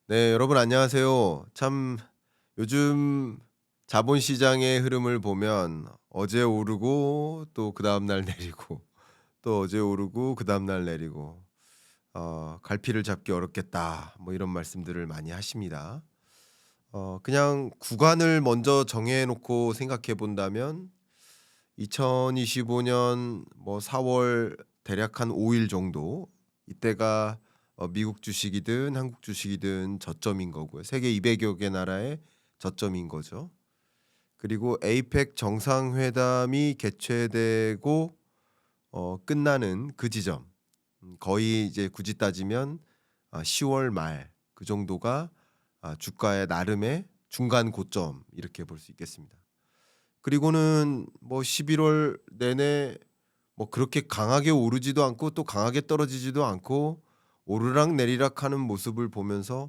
네, 여러분 안녕하세요. 참 요즘 자본시장의 흐름을 보면 어제 오르고 또 그다음 날 내리고 또 어제 오르고 그다음 날 내리고 갈피를 잡기 어렵겠다. 뭐 이런 말씀들을 많이 하십니다. 그냥 구간을 먼저 정해 놓고 생각해 본다면 2025년 뭐 4월 대략 한 5일 정도 이때가 미국 주식이든 한국 주식이든 저점인 거고요. 세계 200여 개 나라의 저점인 거죠. 그리고 에이펙 정상회담이 개최되고 끝나는 그 지점, 거의 이제 굳이 따지면 10월 말 그 정도가 주가의 나름의 중간 고점 이렇게 볼 수 있겠습니다. 그리고는 뭐 11월 내내 뭐 그렇게 강하게 오르지도 않고 또 강하게 떨어지지도 않고 오르락내리락하는 모습을 보면서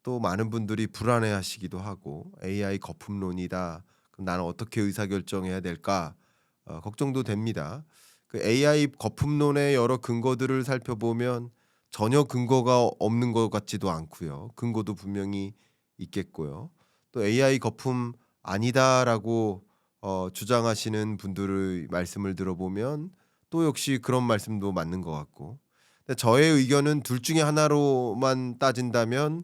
또 많은 분들이 불안해하시기도 하고 'AI 거품론이다. 그럼 나는 어떻게 의사결정해야 될까?' 걱정도 됩니다. 그 AI 거품론의 여러 근거들을 살펴보면 전혀 근거가 없는 것 같지도 않고요. 근거도 분명히 있겠고요. 또 "AI 거품 아니다."라고 주장하시는 분들의 말씀을 들어보면 또 역시 그런 말씀도 맞는 것 같고. 근데 저의 의견은 둘 중에 하나로만 따진다면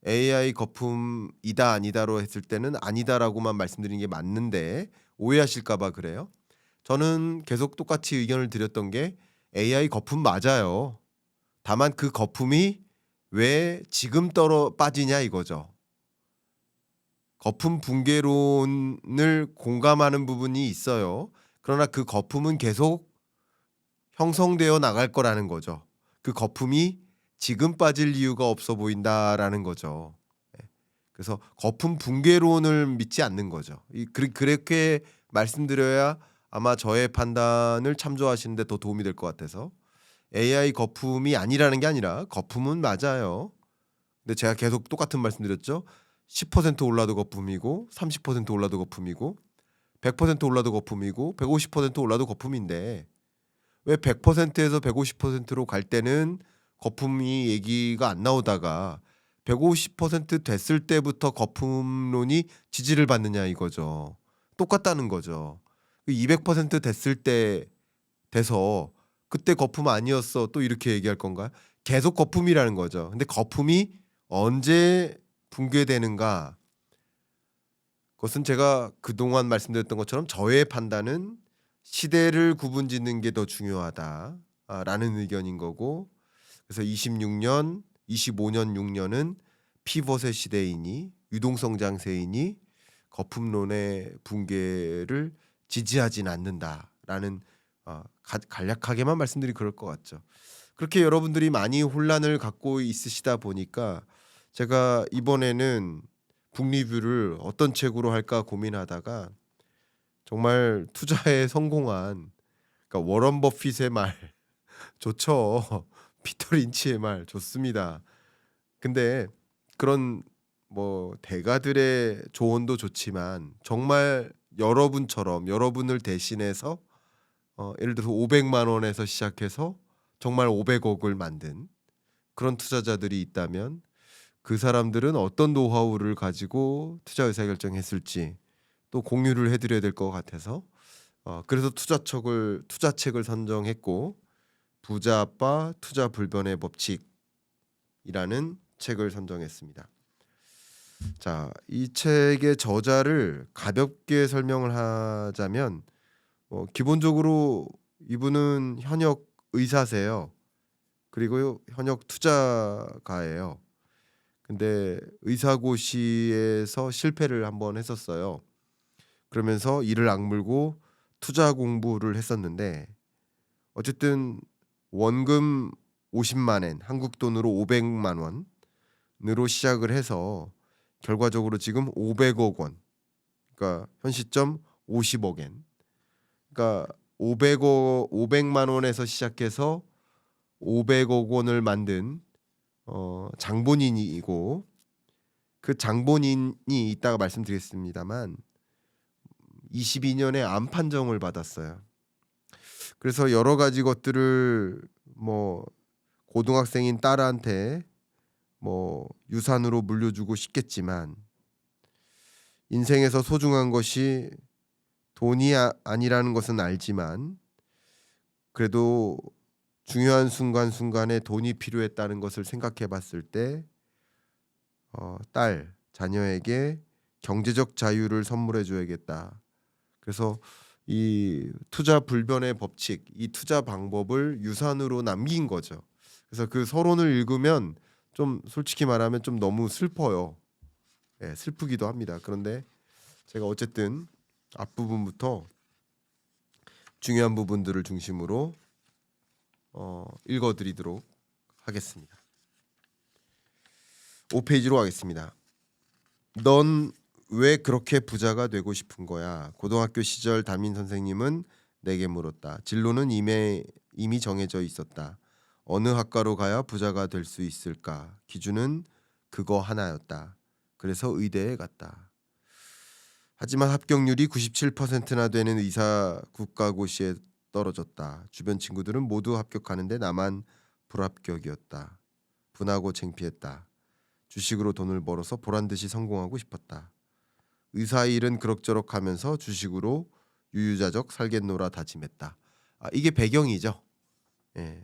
AI 거품이다 아니다로 했을 때는 아니다라고만 말씀드리는 게 맞는데 오해하실까 봐 그래요. 저는 계속 똑같이 의견을 드렸던 게 AI 거품 맞아요. 다만 그 거품이 왜 지금 떨어 빠지냐 이거죠. 거품 붕괴론을 공감하는 부분이 있어요. 그러나 그 거품은 계속 형성되어 나갈 거라는 거죠. 그 거품이 지금 빠질 이유가 없어 보인다라는 거죠. 예. 그래서 거품 붕괴론을 믿지 않는 거죠. 이 그렇게 말씀드려야 아마 저의 판단을 참조하시는 데 더 도움이 될 것 같아서 AI 거품이 아니라는 게 아니라 거품은 맞아요. 근데 제가 계속 똑같은 말씀드렸죠. 10% 올라도 거품이고 30% 올라도 거품이고 100% 올라도 거품이고 150% 올라도 거품인데 왜 100% 에서 150%로 갈 때는 거품이 얘기가 안 나오다가 150% 됐을 때부터 거품론이 지지를 받느냐 이거죠. 똑같다는 거죠. 그 200% 됐을 때 돼서 "그때 거품 아니었어." 또 이렇게 얘기할 건가요? 계속 거품이라는 거죠. 근데 거품이 언제 붕괴되는가, 그것은 제가 그동안 말씀드렸던 것처럼 저의 판단은 '시대를 구분짓는 게 더 중요하다.' 라는 의견인 거고, 그래서 26년, 25년, 6 년은 피벗의 시대이니 유동성 장세이니 거품론의 붕괴를 지지하진 않는다라는, 간략하게만 말씀드리면 그럴 것 같죠. 그렇게 여러분들이 많이 혼란을 갖고 있으시다 보니까 제가 이번에는 북리뷰를 어떤 책으로 할까 고민하다가 정말 투자에 성공한, 그러니까 워런 버핏의 말 좋죠. 피터 린치의 말 좋습니다. 근데 그런 뭐 대가들의 조언도 좋지만 정말 여러분처럼 여러분을 대신해서 예를 들어서 5 0 0 원에서 시작해서 정말 500 억을 만든 그런 투자자들이 있다면 그 사람들은 어떤 노하우를 가지고 투자 의사결정했을지 또 공유를 해 드려야 될 것 같아서 그래서 투자책을 선정했고, 부자 아빠 투자 불변의 법칙이라는 책을 선정했습니다. 자, 이 책의 저자를 가볍게 설명을 하자면 기본적으로 이분은 현역 의사세요. 그리고 현역 투자가예요. 근데 의사고시에서 실패를 한번 했었어요. 그러면서 이를 악물고 투자 공부를 했었는데 어쨌든 원금 5 0만엔 한국 돈으로 5 0 0만 원으로 시작을 해서 결과적으로 지금 500억 원, 그러니까 현 시점 50억 엔, 그러니까 5 0 0만 원에서 시작해서 500억 원을 만든 장본인이고, 그 장본인이 이따가 말씀드리겠습니다만 22 년에 암 판정을 받았어요. 그래서 여러 가지 것들을 뭐 고등학생인 딸한테 뭐 유산으로 물려주고 싶겠지만 인생에서 소중한 것이 돈이 아니라는 것은 알지만 그래도 중요한 순간순간에 돈이 필요했다는 것을 생각해 봤을 때 딸, 자녀에게 경제적 자유를 선물해 줘야겠다. 그래서 이 투자 불변의 법칙, 이 투자 방법을 유산으로 남긴 거죠. 그래서 그 서론을 읽으면 좀 솔직히 말하면 좀 너무 슬퍼요. 예, 슬프기도 합니다. 그런데 제가 어쨌든 앞부분부터 중요한 부분들을 중심으로 읽어 드리도록 하겠습니다. 5페이지로 가겠습니다. 넌 왜 그렇게 부자가 되고 싶은 거야? 고등학교 시절 담임 선생님은 내게 물었다. 진로는 이미 정해져 있었다. 어느 학과로 가야 부자가 될 수 있을까? 기준은 그거 하나였다. 그래서 의대에 갔다. 하지만 합격률이 97%나 되는 의사 국가고시에 떨어졌다. 주변 친구들은 모두 합격하는데 나만 불합격이었다. 분하고 창피했다. 주식으로 돈을 벌어서 보란듯이 성공하고 싶었다. 의사 일은 그럭저럭 하면서 주식으로 유유자적 살겠노라 다짐했다. 이게 배경이죠. 예.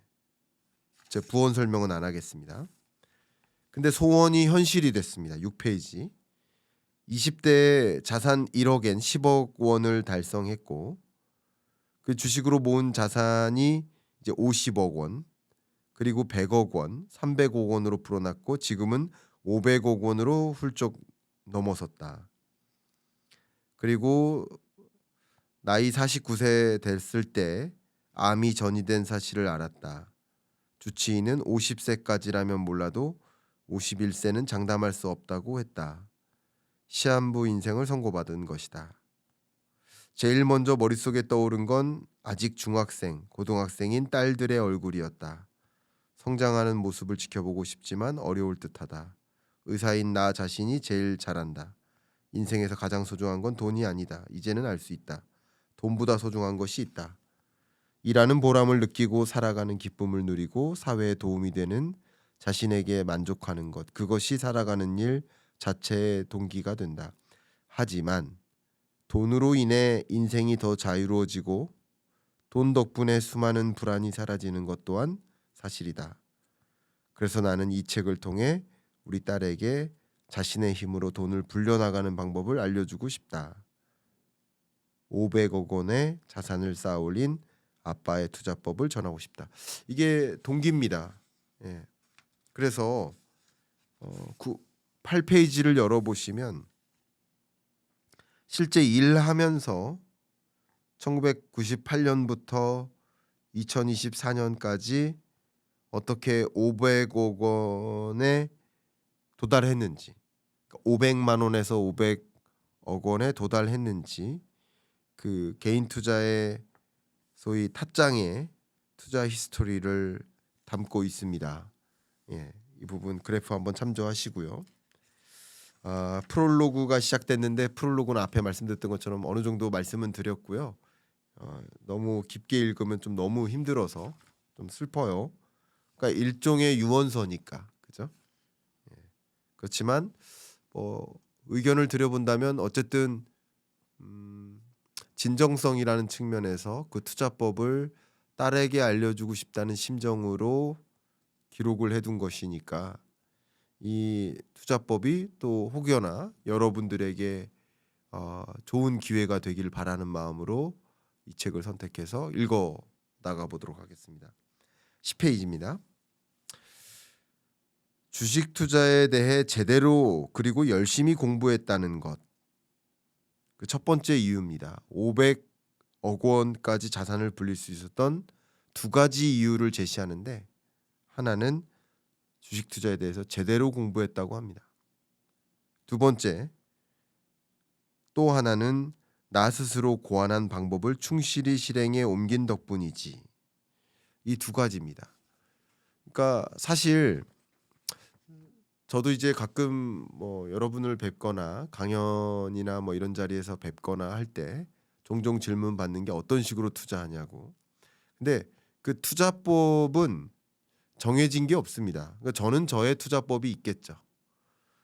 제 부원 설명은 안 하겠습니다. 근데 소원이 현실이 됐습니다. 6페이지. 20대 자산 1억엔 10억 원을 달성했고 그 주식으로 모은 자산이 이제 50억 원, 그리고 100억 원, 300억 원으로 불어났고 지금은 500억 원으로 훌쩍 넘어섰다. 그리고 나이 49세 됐을 때 암이 전이된 사실을 알았다. 주치의는 50세까지라면 몰라도 51세는 장담할 수 없다고 했다. 시한부 인생을 선고받은 것이다. 제일 먼저 머릿속에 떠오른 건 아직 중학생, 고등학생인 딸들의 얼굴이었다. 성장하는 모습을 지켜보고 싶지만 어려울 듯하다. 의사인 나 자신이 제일 잘한다. 인생에서 가장 소중한 건 돈이 아니다. 이제는 알 수 있다. 돈보다 소중한 것이 있다. 일하는 보람을 느끼고 살아가는 기쁨을 누리고 사회에 도움이 되는 자신에게 만족하는 것. 그것이 살아가는 일 자체의 동기가 된다. 하지만 돈으로 인해 인생이 더 자유로워지고 돈 덕분에 수많은 불안이 사라지는 것 또한 사실이다. 그래서 나는 이 책을 통해 우리 딸에게 자신의 힘으로 돈을 불려나가는 방법을 알려주고 싶다. 500억 원의 자산을 쌓아 올린 아빠의 투자법을 전하고 싶다. 이게 동기입니다. 예. 그래서 8페이지를 열어보시면 실제 일하면서 1998년부터 2024년까지 어떻게 500억 원에 도달했는지, 500만 원에서 500억 원에 도달했는지 그 개인 투자의 소위 탓장의 투자 히스토리를 담고 있습니다. 예, 이 부분 그래프 한번 참조하시고요. 프롤로그가 시작됐는데 프롤로그는 앞에 말씀드렸던 것처럼 어느 정도 말씀은 드렸고요. 너무 깊게 읽으면 좀 너무 힘들어서 좀 슬퍼요. 그러니까 일종의 유언서니까, 그죠? 예. 그렇지만 의견을 드려본다면 어쨌든 진정성이라는 측면에서 그 투자법을 딸에게 알려주고 싶다는 심정으로 기록을 해둔 것이니까 이 투자법이 또 혹여나 여러분들에게 좋은 기회가 되길 바라는 마음으로 이 책을 선택해서 읽어 나가 보도록 하겠습니다. 10페이지입니다. 주식 투자에 대해 제대로 그리고 열심히 공부했다는 것. 그 첫 번째 이유입니다. 500억 원까지 자산을 불릴 수 있었던 두 가지 이유를 제시하는데 하나는 주식 투자에 대해서 제대로 공부했다고 합니다. 두 번째, 또 하나는 나 스스로 고안한 방법을 충실히 실행에 옮긴 덕분이지. 이 두 가지입니다. 그러니까 사실 저도 이제 가끔 뭐 여러분을 뵙거나 강연이나 뭐 이런 자리에서 뵙거나 할 때 종종 질문 받는 게 어떤 식으로 투자하냐고. 근데 그 투자법은 정해진 게 없습니다. 그러니까 저는 저의 투자법이 있겠죠.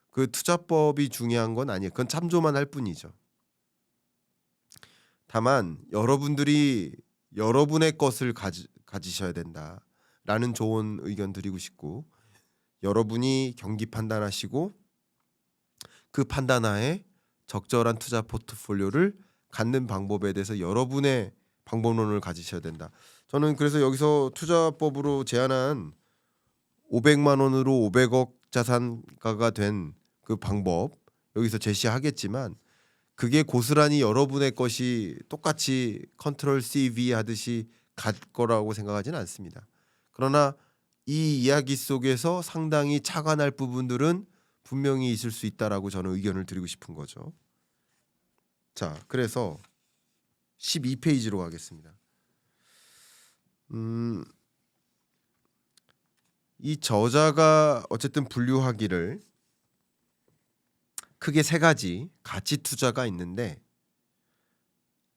그 투자법이 중요한 건 아니에요. 그건 참조만 할 뿐이죠. 다만 여러분들이 여러분의 것을 가지셔야 된다라는 좋은 의견 드리고 싶고, 여러분이 경기 판단하시고 그 판단하에 적절한 투자 포트폴리오를 갖는 방법에 대해서 여러분의 방법론을 가지셔야 된다. 저는 그래서 여기서 투자법으로 제안한 500만 원으로 500억 자산가가 된 그 방법 여기서 제시하겠지만, 그게 고스란히 여러분의 것이 똑같이 컨트롤 CV 하듯이 갈 거라고 생각하지는 않습니다. 그러나 이 이야기 속에서 상당히 차가 날 부분들은 분명히 있을 수 있다라고 저는 의견을 드리고 싶은 거죠. 자, 그래서 12페이지로 가겠습니다. 이 저자가 어쨌든 분류하기를 크게 세 가지 가치 투자가 있는데,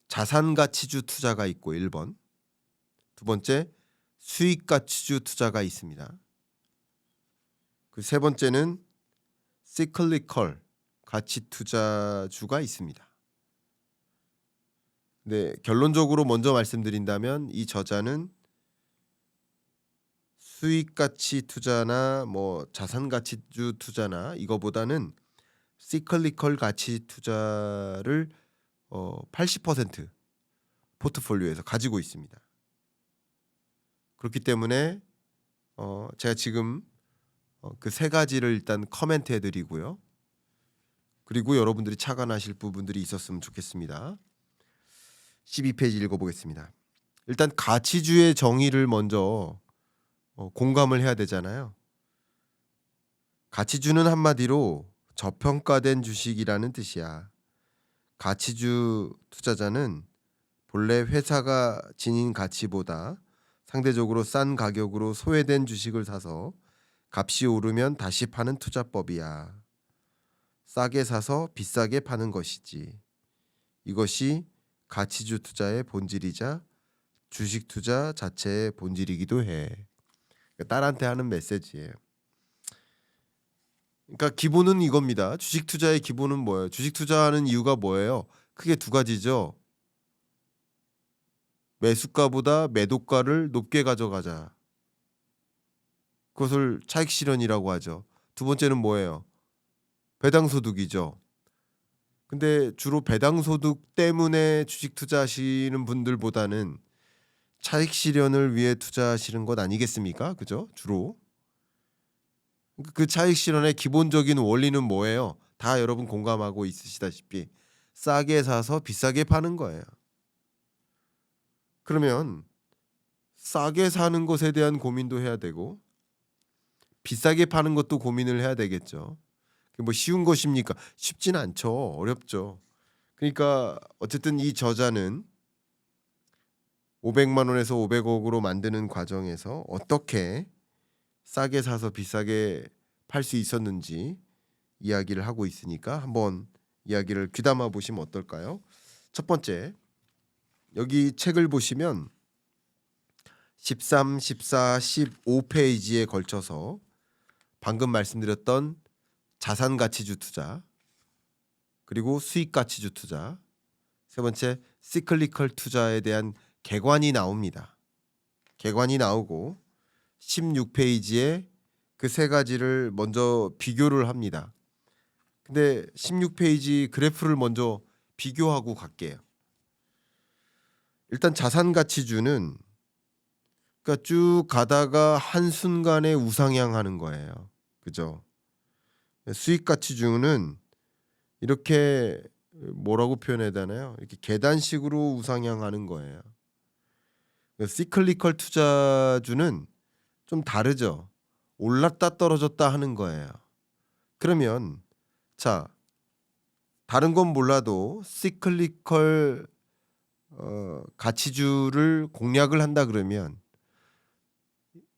자산 가치주 투자가 있고 1번, 두 번째 수익 가치주 투자가 있습니다. 그 세 번째는 시클리컬 가치 투자주가 있습니다. 네, 결론적으로 먼저 말씀드린다면 이 저자는 수익 가치 투자나 뭐 자산 가치주 투자나 이거보다는 시클리컬 가치 투자를 80% 포트폴리오에서 가지고 있습니다. 그렇기 때문에 제가 지금 그 세 가지를 일단 커멘트해 드리고요. 그리고 여러분들이 착안하실 부분들이 있었으면 좋겠습니다. 12페이지 읽어보겠습니다. 일단 가치주의 정의를 먼저 공감을 해야 되잖아요. 가치주는 한마디로 저평가된 주식이라는 뜻이야. 가치주 투자자는 본래 회사가 지닌 가치보다 상대적으로 싼 가격으로 소외된 주식을 사서 값이 오르면 다시 파는 투자법이야. 싸게 사서 비싸게 파는 것이지. 이것이 가치주 투자의 본질이자 주식 투자 자체의 본질이기도 해. 딸한테 하는 메시지예요. 그러니까 기본은 이겁니다. 주식 투자의 기본은 뭐예요? 주식 투자하는 이유가 뭐예요? 크게 두 가지죠. 매수가보다 매도가를 높게 가져가자. 그것을 차익 실현이라고 하죠. 두 번째는 뭐예요? 배당 소득이죠. 근데 주로 배당 소득 때문에 주식 투자하시는 분들보다는 차익 실현을 위해 투자하시는 것 아니겠습니까? 그죠? 주로. 그 차익 실현의 기본적인 원리는 뭐예요? 다 여러분 공감하고 있으시다시피 싸게 사서 비싸게 파는 거예요. 그러면 싸게 사는 것에 대한 고민도 해야 되고 비싸게 파는 것도 고민을 해야 되겠죠. 그게 뭐 쉬운 것입니까? 쉽진 않죠. 어렵죠. 그러니까 어쨌든 이 저자는 500만 원에서 500억으로 만드는 과정에서 어떻게 싸게 사서 비싸게 팔 수 있었는지 이야기를 하고 있으니까 한번 이야기를 귀담아 보시면 어떨까요? 첫 번째, 여기 책을 보시면 13, 14, 15페이지에 걸쳐서 방금 말씀드렸던 자산 가치주 투자, 그리고 수익 가치주 투자, 세 번째 시클리컬 투자에 대한 개관이 나옵니다. 개관이 나오고 16페이지에 그 세 가지를 먼저 비교를 합니다. 근데 16페이지 그래프를 먼저 비교하고 갈게요. 일단 자산 가치주는 그러니까 쭉 가다가 한순간에 우상향하는 거예요. 그죠? 수익 가치주는 이렇게 뭐라고 표현해야 되나요? 이렇게 계단식으로 우상향하는 거예요. 시클리컬 투자주는 좀 다르죠. 올랐다 떨어졌다 하는 거예요. 그러면 자, 다른 건 몰라도 시클리컬 가치주를 공략을 한다 그러면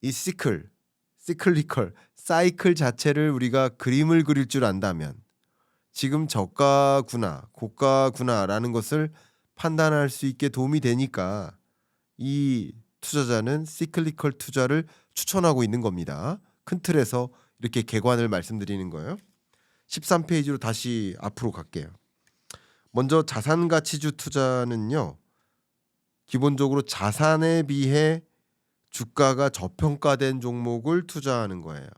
이 시클리컬 사이클 자체를 우리가 그림을 그릴 줄 안다면 지금 저가구나 고가구나라는 것을 판단할 수 있게 도움이 되니까 이 투자자는 시클리컬 투자를 추천하고 있는 겁니다. 큰 틀에서 이렇게 개관을 말씀드리는 거예요. 13페이지로 다시 앞으로 갈게요. 먼저 자산가치주 투자는요. 기본적으로 자산에 비해 주가가 저평가된 종목을 투자하는 거예요.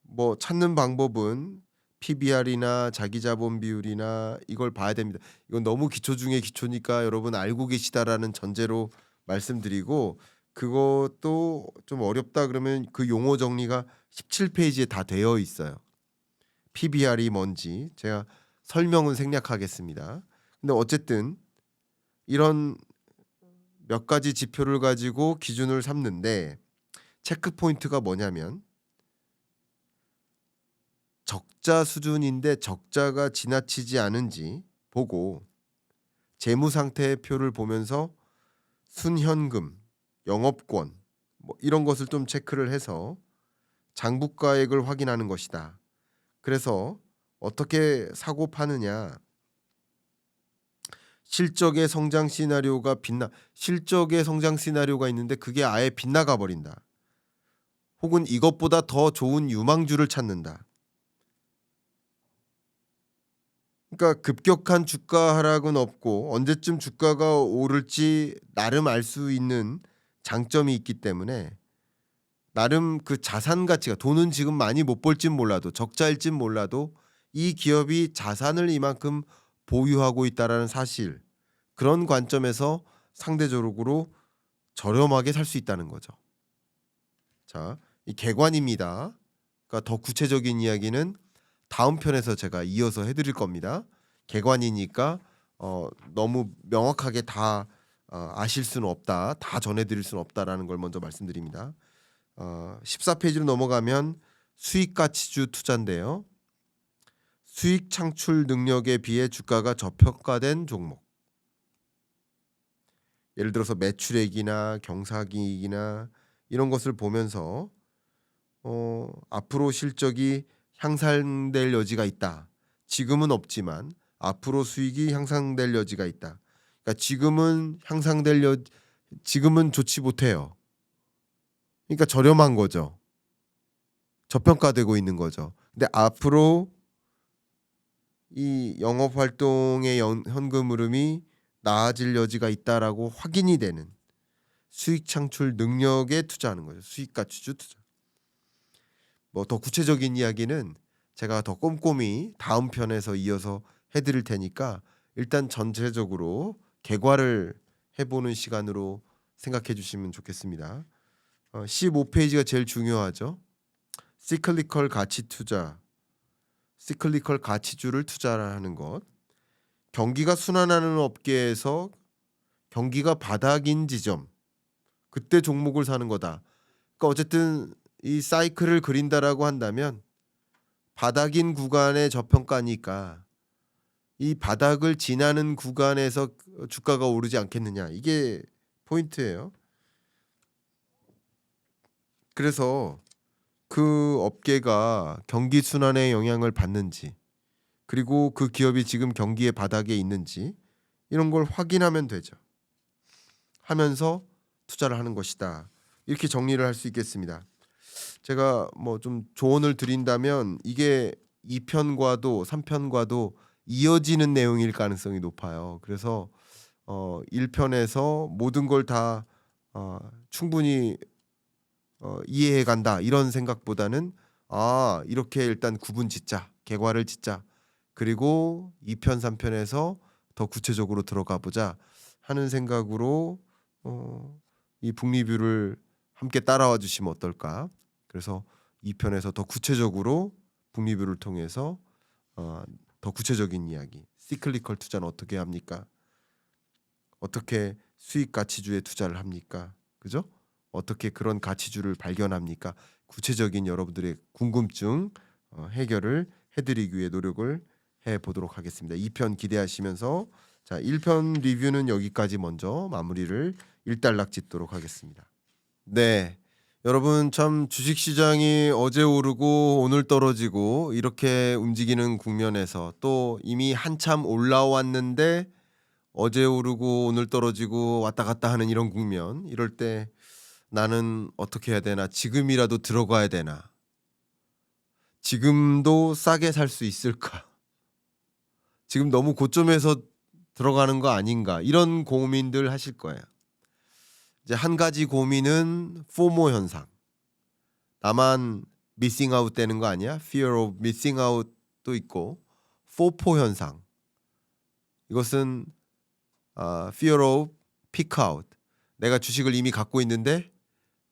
뭐 찾는 방법은 PBR이나 자기자본 비율이나 이걸 봐야 됩니다. 이건 너무 기초 중에 기초니까 여러분 알고 계시다라는 전제로 말씀드리고, 그것도 좀 어렵다 그러면 그 용어 정리가 17페이지에 다 되어 있어요. PBR이 뭔지 제가 설명은 생략하겠습니다. 근데 어쨌든 이런 몇 가지 지표를 가지고 기준을 삼는데, 체크 포인트가 뭐냐면 적자 수준인데 적자가 지나치지 않은지 보고, 재무 상태의 표를 보면서 순현금, 영업권 뭐 이런 것을 좀 체크를 해서 장부가액을 확인하는 것이다. 그래서 어떻게 사고 파느냐? 실적의 성장 시나리오가 있는데 그게 아예 빗나가 버린다. 혹은 이것보다 더 좋은 유망주를 찾는다. 그러니까 급격한 주가 하락은 없고 언제쯤 주가가 오를지 나름 알 수 있는 장점이 있기 때문에, 나름 그 자산 가치가, 돈은 지금 많이 못 벌진 몰라도 적자일진 몰라도 이 기업이 자산을 이만큼 보유하고 있다라는 사실, 그런 관점에서 상대적으로 저렴하게 살 수 있다는 거죠. 자, 이 개관입니다. 그러니까 더 구체적인 이야기는 다음 편에서 제가 이어서 해드릴 겁니다. 개관이니까 너무 명확하게 다 아실 수는 없다, 다 전해드릴 수는 없다라는 걸 먼저 말씀드립니다. 14페이지로 넘어가면 수익가치주 투자인데요. 수익 창출 능력에 비해 주가가 저평가된 종목. 예를 들어서 매출액이나 경사기익이나 이런 것을 보면서 앞으로 실적이 향상될 여지가 있다. 지금은 없지만 앞으로 수익이 향상될 여지가 있다. 그러니까 지금은 좋지 못해요. 그러니까 저렴한 거죠. 저평가되고 있는 거죠. 근데 앞으로 이 영업 활동의 현금 흐름이 나아질 여지가 있다라고 확인이 되는 수익 창출 능력에 투자하는 거죠. 수익 가치주 투자. 뭐 더 구체적인 이야기는 제가 더 꼼꼼히 다음 편에서 이어서 해드릴 테니까 일단 전체적으로 개괄을 해보는 시간으로 생각해 주시면 좋겠습니다. 15페이지가 제일 중요하죠. 시클리컬 가치 투자, 시클리컬 가치주를 투자하는 것. 경기가 순환하는 업계에서 경기가 바닥인 지점, 그때 종목을 사는 거다. 그러니까 어쨌든 이 사이클을 그린다라고 한다면 바닥인 구간의 저평가니까 이 바닥을 지나는 구간에서 주가가 오르지 않겠느냐, 이게 포인트예요. 그래서 그 업계가 경기 순환의 영향을 받는지, 그리고 그 기업이 지금 경기의 바닥에 있는지 이런 걸 확인하면 되죠. 하면서 투자를 하는 것이다. 이렇게 정리를 할 수 있겠습니다. 제가 뭐 좀 조언을 드린다면 이게 2편과도 3편과도 이어지는 내용일 가능성이 높아요. 그래서 1편에서 모든 걸 다 충분히 이해해 간다 이런 생각보다는, 이렇게 일단 구분 짓자, 개괄을 짓자, 그리고 2편 3편에서 더 구체적으로 들어가 보자 하는 생각으로 이 북리뷰를 함께 따라와 주시면 어떨까. 그래서 2편에서 더 구체적으로 북리뷰를 통해서 더 구체적인 이야기, 시클리컬 투자는 어떻게 합니까? 어떻게 수익 가치주에 투자를 합니까? 그죠? 어떻게 그런 가치주를 발견합니까? 구체적인 여러분들의 궁금증 해결을 해드리기 위해 노력을 해보도록 하겠습니다. 2편 기대하시면서, 자, 1편 리뷰는 여기까지 먼저 마무리를 일단락 짓도록 하겠습니다. 네, 여러분 참 주식시장이 어제 오르고 오늘 떨어지고 이렇게 움직이는 국면에서, 또 이미 한참 올라왔는데 어제 오르고 오늘 떨어지고 왔다 갔다 하는 이런 국면, 이럴 때 나는 어떻게 해야 되나? 지금이라도 들어가야 되나? 지금도 싸게 살 수 있을까? 지금 너무 고점에서 들어가는 거 아닌가? 이런 고민들 하실 거예요. 이제 한 가지 고민은 포모 현상. 나만 미싱 아웃 되는 거 아니야? Fear of missing out도 있고 포포 현상. 이것은 fear of peak out. 내가 주식을 이미 갖고 있는데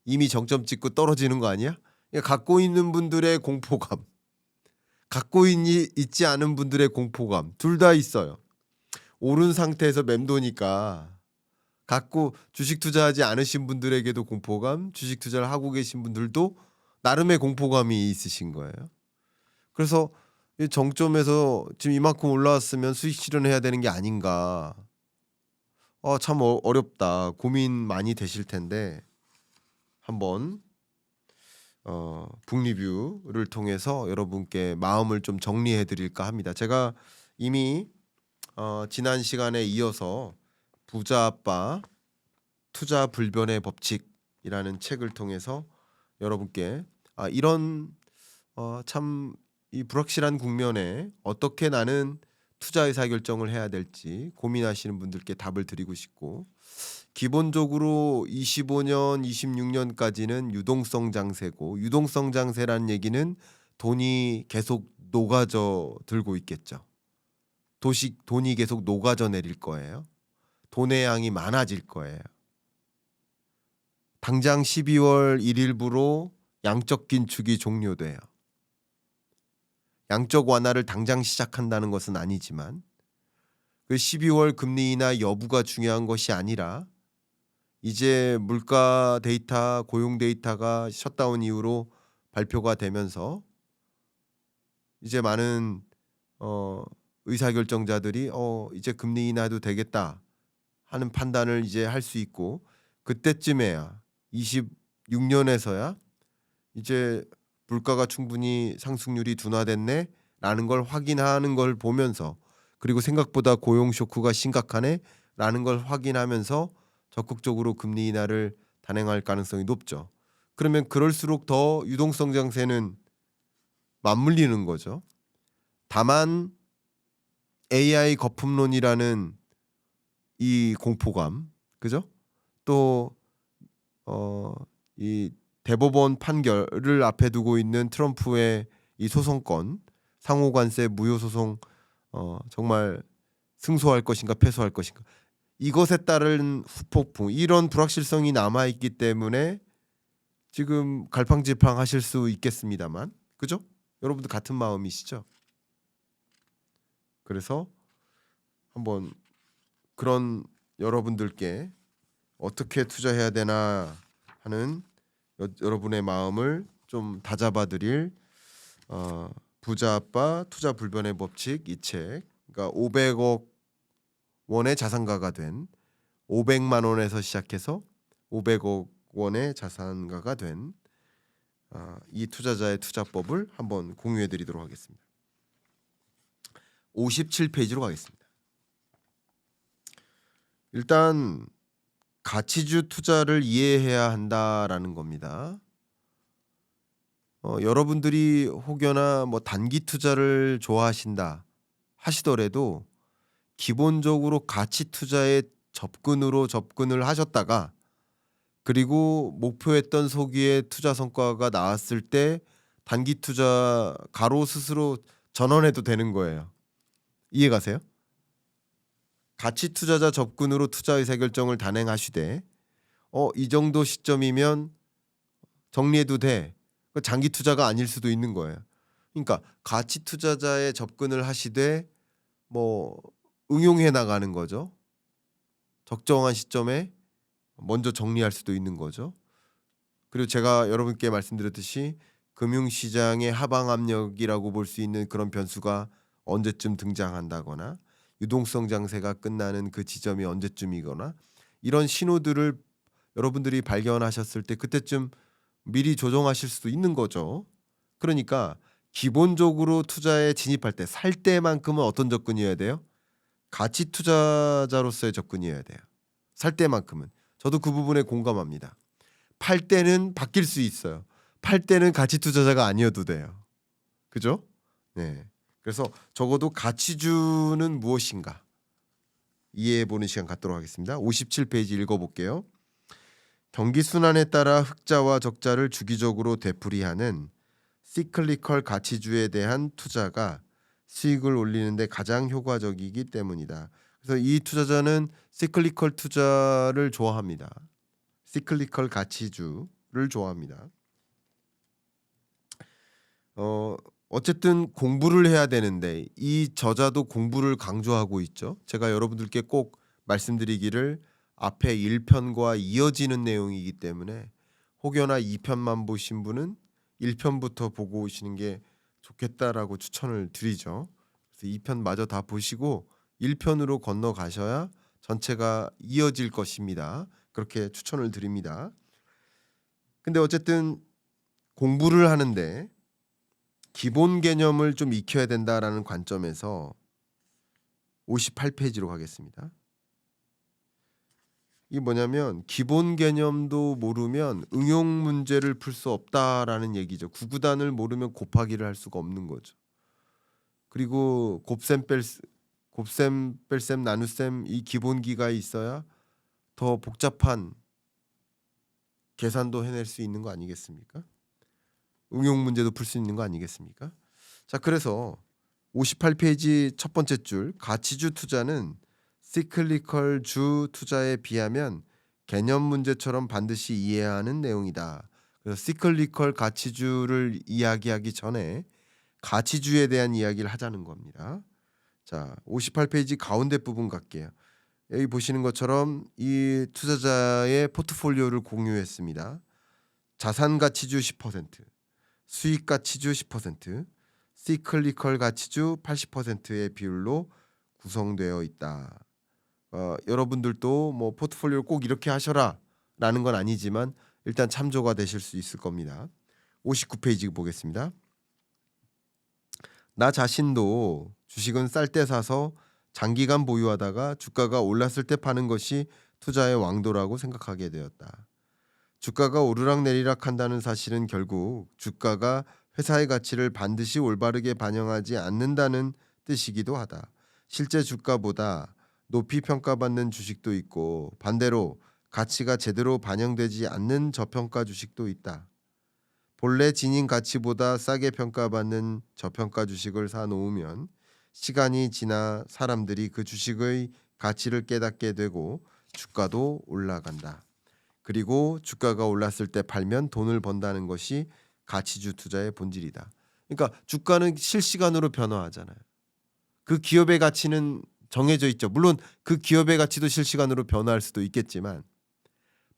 이미 정점 찍고 떨어지는 거 아니야? 그러니까 갖고 있는 분들의 공포감, 갖고 있지 않은 분들의 공포감 둘 다 있어요. 오른 상태에서 맴도니까 갖고 주식 투자하지 않으신 분들에게도 공포감, 주식 투자를 하고 계신 분들도 나름의 공포감이 있으신 거예요. 그래서 이 정점에서 지금 이만큼 올라왔으면 수익 실현해야 되는 게 아닌가. 참 어렵다. 고민 많이 되실 텐데 한번 북리뷰를 통해서 여러분께 마음을 좀 정리해 드릴까 합니다. 제가 이미 지난 시간에 이어서 부자 아빠 투자 불변의 법칙이라는 책을 통해서 여러분께 이런 참 이 불확실한 국면에 어떻게 나는 투자 의사결정을 해야 될지 고민하시는 분들께 답을 드리고 싶고, 기본적으로 25년, 26년까지는 유동성 장세고, 유동성 장세라는 얘기는 돈이 계속 녹아져 들고 있겠죠. 돈이 계속 녹아져 내릴 거예요. 돈의 양이 많아질 거예요. 당장 12월 1일부로 양적 긴축이 종료돼요. 양적 완화를 당장 시작한다는 것은 아니지만 그 12월 금리 인하 여부가 중요한 것이 아니라 이제 물가 데이터, 고용 데이터가 셧다운 이후로 발표가 되면서 이제 많은 의사결정자들이 이제 금리 인하도 되겠다 하는 판단을 이제 할 수 있고, 그때쯤에야 26년에서야 이제 물가가 충분히 상승률이 둔화됐네 라는 걸 확인하는 걸 보면서, 그리고 생각보다 고용 쇼크가 심각하네 라는 걸 확인하면서 적극적으로 금리 인하를 단행할 가능성이 높죠. 그러면 그럴수록 더 유동성 장세는 맞물리는 거죠. 다만 AI 거품론이라는 이 공포감, 그죠? 또 이 대법원 판결을 앞에 두고 있는 트럼프의 이 소송건, 상호관세 무효 소송 정말 승소할 것인가 패소할 것인가, 이것에 따른 후폭풍, 이런 불확실성이 남아 있기 때문에 지금 갈팡질팡하실 수 있겠습니다만, 그죠? 여러분도 같은 마음이시죠? 그래서 한번 그런 여러분들께 어떻게 투자해야 되나 하는 여러분의 마음을 좀 다잡아 드릴 부자 아빠 투자 불변의 법칙, 이 책, 그러니까 500억 원의 자산가가 된, 500만 원에서 시작해서 500억 원의 자산가가 된 이 투자자의 투자법을 한번 공유해 드리도록 하겠습니다. 57페이지로 가겠습니다. 일단 가치주 투자를 이해해야 한다라는 겁니다. 여러분들이 혹여나 뭐 단기 투자를 좋아하신다 하시더라도 기본적으로 가치 투자의 접근을 하셨다가, 그리고 목표했던 소기의 투자 성과가 나왔을 때 단기 투자 가로 스스로 전환해도 되는 거예요. 이해 가세요? 가치 투자자 접근으로 투자 의사결정을 단행하시되 이 정도 시점이면 정리해도 돼. 장기 투자가 아닐 수도 있는 거예요. 그러니까 가치 투자자의 접근을 하시되 뭐 응용해 나가는 거죠. 적정한 시점에 먼저 정리할 수도 있는 거죠. 그리고 제가 여러분께 말씀드렸듯이 금융시장의 하방 압력이라고 볼 수 있는 그런 변수가 언제쯤 등장한다거나, 유동성 장세가 끝나는 그 지점이 언제쯤이거나, 이런 신호들을 여러분들이 발견하셨을 때 그때쯤 미리 조정하실 수도 있는 거죠. 그러니까 기본적으로 투자에 진입할 때 살 때만큼은 어떤 접근이어야 돼요? 가치 투자자로서의 접근이어야 돼요. 살 때만큼은. 저도 그 부분에 공감합니다. 팔 때는 바뀔 수 있어요. 팔 때는 가치 투자자가 아니어도 돼요. 그죠? 네. 그래서 적어도 가치주는 무엇인가 이해해 보는 시간 갖도록 하겠습니다. 57페이지 읽어 볼게요. 경기 순환에 따라 흑자와 적자를 주기적으로 되풀이하는 시클리컬 가치주에 대한 투자가 수익을 올리는 데 가장 효과적이기 때문이다. 그래서 이 투자자는 시클리컬 투자를 좋아합니다. 시클리컬 가치주를 좋아합니다. 어쨌든 공부를 해야 되는데 이 저자도 공부를 강조하고 있죠. 제가 여러분들께 꼭 말씀드리기를 앞에 1편과 이어지는 내용이기 때문에 혹여나 2편만 보신 분은 1편부터 보고 오시는 게 좋겠다라고 추천을 드리죠. 그래서 2편 마저 다 보시고 1편으로 건너가셔야 전체가 이어질 것입니다. 그렇게 추천을 드립니다. 근데 어쨌든 공부를 하는데 기본 개념을 좀 익혀야 된다라는 관점에서 58페이지로 가겠습니다. 이게 뭐냐면 기본 개념도 모르면 응용 문제를 풀 수 없다라는 얘기죠. 구구단을 모르면 곱하기를 할 수가 없는 거죠. 그리고 곱셈 뺄셈 나눗셈 이 기본기가 있어야 더 복잡한 계산도 해낼 수 있는 거 아니겠습니까? 응용 문제도 풀 수 있는 거 아니겠습니까? 자, 그래서 58페이지 첫 번째 줄 가치주 투자는 시클리컬 주 투자에 비하면 개념 문제처럼 반드시 이해해야 하는 내용이다. 그래서 시클리컬 가치주를 이야기하기 전에 가치주에 대한 이야기를 하자는 겁니다. 자, 58페이지 가운데 부분 갈게요. 여기 보시는 것처럼 이 투자자의 포트폴리오를 공유했습니다. 자산 가치주 10%, 수익 가치주 10%, 시클리컬 가치주 80%의 비율로 구성되어 있다. 여러분들도 뭐 포트폴리오를 꼭 이렇게 하셔라라는 건 아니지만 일단 참조가 되실 수 있을 겁니다. 59페이지 보겠습니다. 나 자신도 주식은 쌀 때 사서 장기간 보유하다가 주가가 올랐을 때 파는 것이 투자의 왕도라고 생각하게 되었다. 주가가 오르락내리락 한다는 사실은 결국 주가가 회사의 가치를 반드시 올바르게 반영하지 않는다는 뜻이기도 하다. 실제 주가보다 높이 평가받는 주식도 있고 반대로 가치가 제대로 반영되지 않는 저평가 주식도 있다. 본래 지닌 가치보다 싸게 평가받는 저평가 주식을 사놓으면 시간이 지나 사람들이 그 주식의 가치를 깨닫게 되고 주가도 올라간다. 그리고 주가가 올랐을 때 팔면 돈을 번다는 것이 가치주 투자의 본질이다. 그러니까 주가는 실시간으로 변화하잖아요. 그 기업의 가치는 정해져 있죠. 물론 그 기업의 가치도 실시간으로 변화할 수도 있겠지만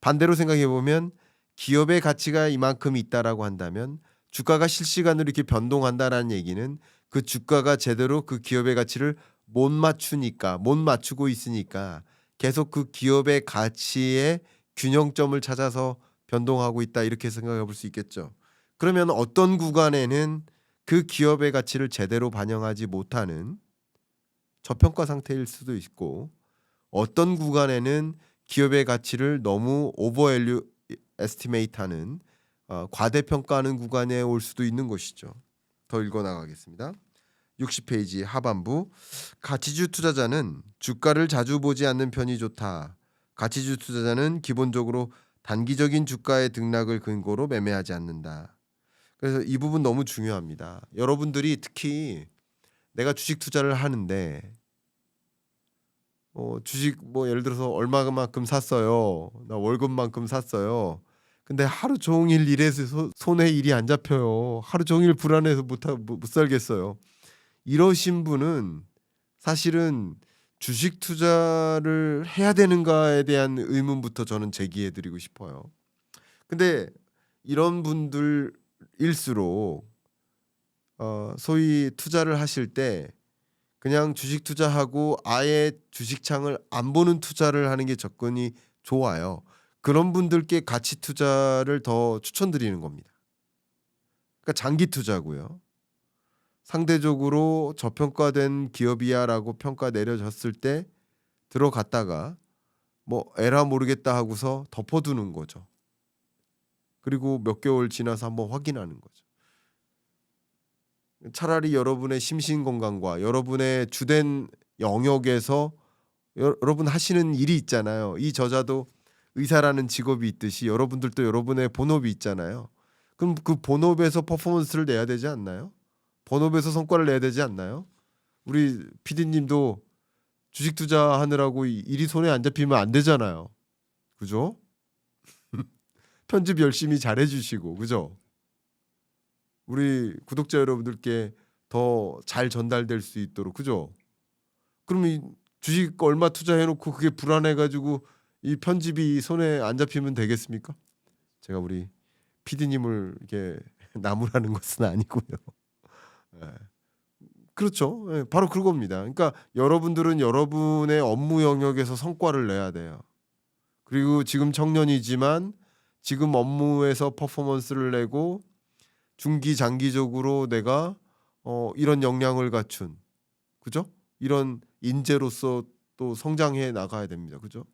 반대로 생각해 보면 기업의 가치가 이만큼 있다라고 한다면 주가가 실시간으로 이렇게 변동한다라는 얘기는 그 주가가 제대로 그 기업의 가치를 못 맞추고 있으니까 계속 그 기업의 가치의 균형점을 찾아서 변동하고 있다 이렇게 생각해 볼 수 있겠죠. 그러면 어떤 구간에는 그 기업의 가치를 제대로 반영하지 못하는 저평가 상태일 수도 있고 어떤 구간에는 기업의 가치를 너무 오버밸류 에스티메이트하는 과대평가하는 구간에 올 수도 있는 것이죠. 더 읽어 나가겠습니다. 60페이지 하반부 가치주 투자자는 주가를 자주 보지 않는 편이 좋다. 가치주 투자자는 기본적으로 단기적인 주가의 등락을 근거로 매매하지 않는다. 그래서 이 부분 너무 중요합니다. 여러분들이 특히 내가 주식 투자를 하는데 주식 뭐 예를 들어서 얼마만큼 샀어요. 나 월급만큼 샀어요. 근데 하루 종일 일해서 손에 일이 안 잡혀요. 하루 종일 불안해서 못 살겠어요. 이러신 분은 사실은 주식 투자를 해야 되는가에 대한 의문부터 저는 제기해 드리고 싶어요. 근데 이런 분들일수록 소위 투자를 하실 때 그냥 주식 투자하고 아예 주식창을 안 보는 투자를 하는 게 접근이 좋아요. 그런 분들께 가치 투자를 더 추천드리는 겁니다. 그러니까 장기 투자고요. 상대적으로 저평가된 기업이야라고 평가 내려졌을 때 들어갔다가 뭐 에라 모르겠다 하고서 덮어두는 거죠. 그리고 몇 개월 지나서 한번 확인하는 거죠. 차라리 여러분의 심신 건강과 여러분의 주된 영역에서 여러분 하시는 일이 있잖아요. 이 저자도 의사라는 직업이 있듯이 여러분들도 여러분의 본업이 있잖아요. 그럼 그 본업에서 퍼포먼스를 내야 되지 않나요? 본업에서 성과를 내야 되지 않나요? 우리 PD님도 주식 투자하느라고 일이 손에 안 잡히면 안 되잖아요. 그죠? 편집 열심히 잘해 주시고 그죠? 우리 구독자 여러분들께 더 잘 전달될 수 있도록 그죠? 그러면 이 주식 얼마 투자해 놓고 그게 불안해 가지고 이 편집이 손에 안 잡히면 되겠습니까? 제가 우리 PD님을 이렇게 나무라는 것은 아니고요. 예. 그렇죠. 예, 바로 그겁니다. 그러니까 여러분들은 여러분의 업무 영역에서 성과를 내야 돼요. 그리고 지금 청년이지만 지금 업무에서 퍼포먼스를 내고 중기 장기적으로 내가 이런 역량을 갖춘 그죠? 이런 인재로서 또 성장해 나가야 됩니다. 그죠?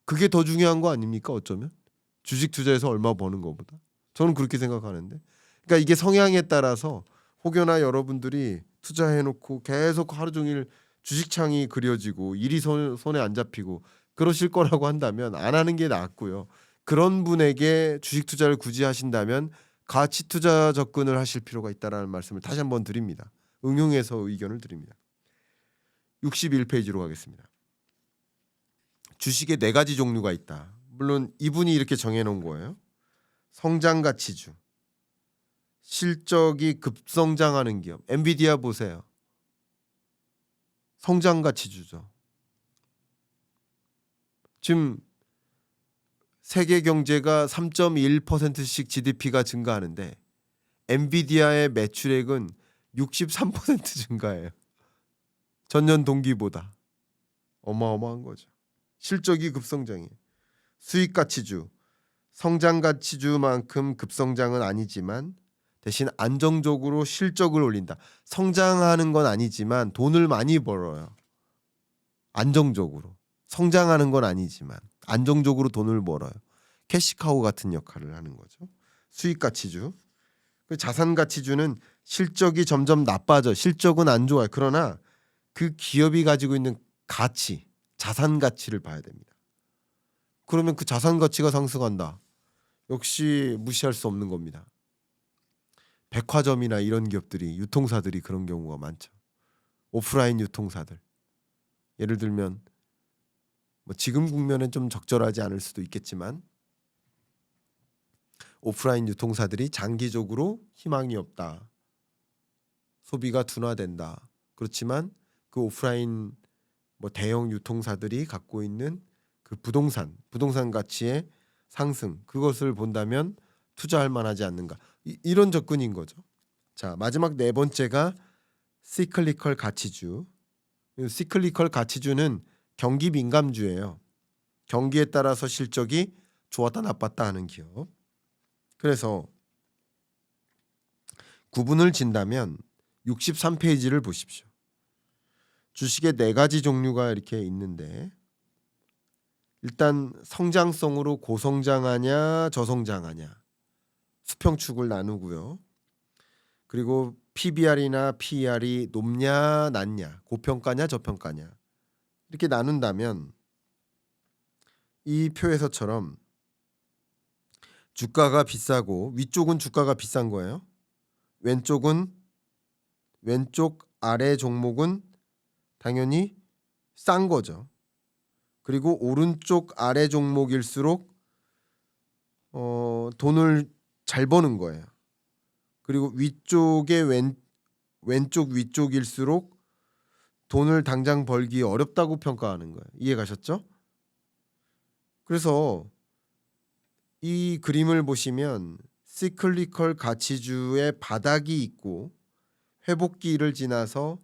그게 더 중요한 거 아닙니까? 어쩌면 주식 투자에서 얼마 버는 것보다 저는 그렇게 생각하는데 그러니까 이게 성향에 따라서 혹여나 여러분들이 투자해 놓고 계속 하루 종일 주식창이 그려지고 일이 손에 안 잡히고 그러실 거라고 한다면 안 하는 게 낫고요. 그런 분에게 주식 투자를 굳이 하신다면 가치 투자 접근을 하실 필요가 있다라는 말씀을 다시 한번 드립니다. 응용해서 의견을 드립니다. 61페이지로 가겠습니다. 주식에 4가지 종류가 있다. 물론 이분이 이렇게 정해놓은 거예요. 성장가치주, 실적이 급성장하는 기업. 엔비디아 보세요. 성장가치주죠. 지금 세계 경제가 3.1%씩 GDP가 증가하는데 엔비디아의 매출액은 63% 증가해요. 전년 동기보다. 어마어마한 거죠. 실적이 급성장이에요. 수익가치주, 성장가치주만큼 급성장은 아니지만 대신 안정적으로 실적을 올린다. 성장하는 건 아니지만 돈을 많이 벌어요. 안정적으로. 성장하는 건 아니지만 안정적으로 돈을 벌어요. 캐시카우 같은 역할을 하는 거죠. 수익가치주. 그 자산가치주는 실적이 점점 나빠져. 실적은 안 좋아요. 그러나 그 기업이 가지고 있는 가치, 자산 가치를 봐야 됩니다. 그러면 그 자산 가치가 상승한다. 역시 무시할 수 없는 겁니다. 백화점이나 이런 기업들이 유통사들이 그런 경우가 많죠. 오프라인 유통사들. 예를 들면 뭐 지금 국면은 좀 적절하지 않을 수도 있겠지만 오프라인 유통사들이 장기적으로 희망이 없다. 소비가 둔화된다. 그렇지만 그 오프라인 뭐 대형 유통사들이 갖고 있는 그 부동산 가치의 상승 그것을 본다면 투자할 만하지 않는가 이런 접근인 거죠. 자 마지막 4번째가 시클리컬 가치주. 시클리컬 가치주는 경기 민감주예요. 경기에 따라서 실적이 좋았다 나빴다 하는 기업. 그래서 구분을 진다면 63페이지를 보십시오. 주식의 4가지 종류가 이렇게 있는데 일단 성장성으로 고성장하냐 저성장하냐 수평축을 나누고요. 그리고 PBR이나 PER이 높냐 낮냐 고평가냐 저평가냐 이렇게 나눈다면 이 표에서처럼 주가가 비싸고 위쪽은 주가가 비싼 거예요. 왼쪽 아래 종목은 당연히 싼 거죠. 그리고 오른쪽 아래 종목일수록 돈을 잘 버는 거예요. 그리고 왼쪽 위쪽일수록 돈을 당장 벌기 어렵다고 평가하는 거예요. 이해 가셨죠? 그래서 이 그림을 보시면 시클리컬 가치주의 바닥이 있고 회복기를 지나서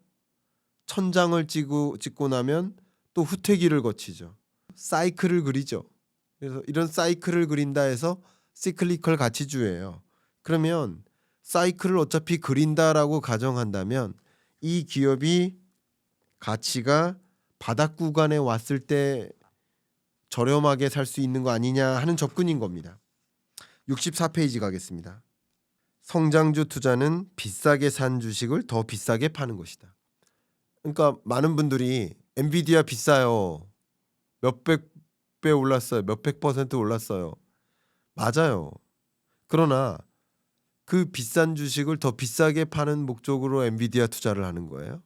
천장을 찍고 나면 또 후퇴기를 거치죠. 사이클을 그리죠. 그래서 이런 사이클을 그린다 해서 시클리컬 가치주예요. 그러면 사이클을 어차피 그린다라고 가정한다면 이 기업이 가치가 바닥 구간에 왔을 때 저렴하게 살 수 있는 거 아니냐 하는 접근인 겁니다. 64페이지 가겠습니다. 성장주 투자는 비싸게 산 주식을 더 비싸게 파는 것이다. 그러니까 많은 분들이 엔비디아 비싸요. 몇백 배 올랐어요. 몇백 퍼센트 올랐어요. 맞아요. 그러나 그 비싼 주식을 더 비싸게 파는 목적으로 엔비디아 투자를 하는 거예요.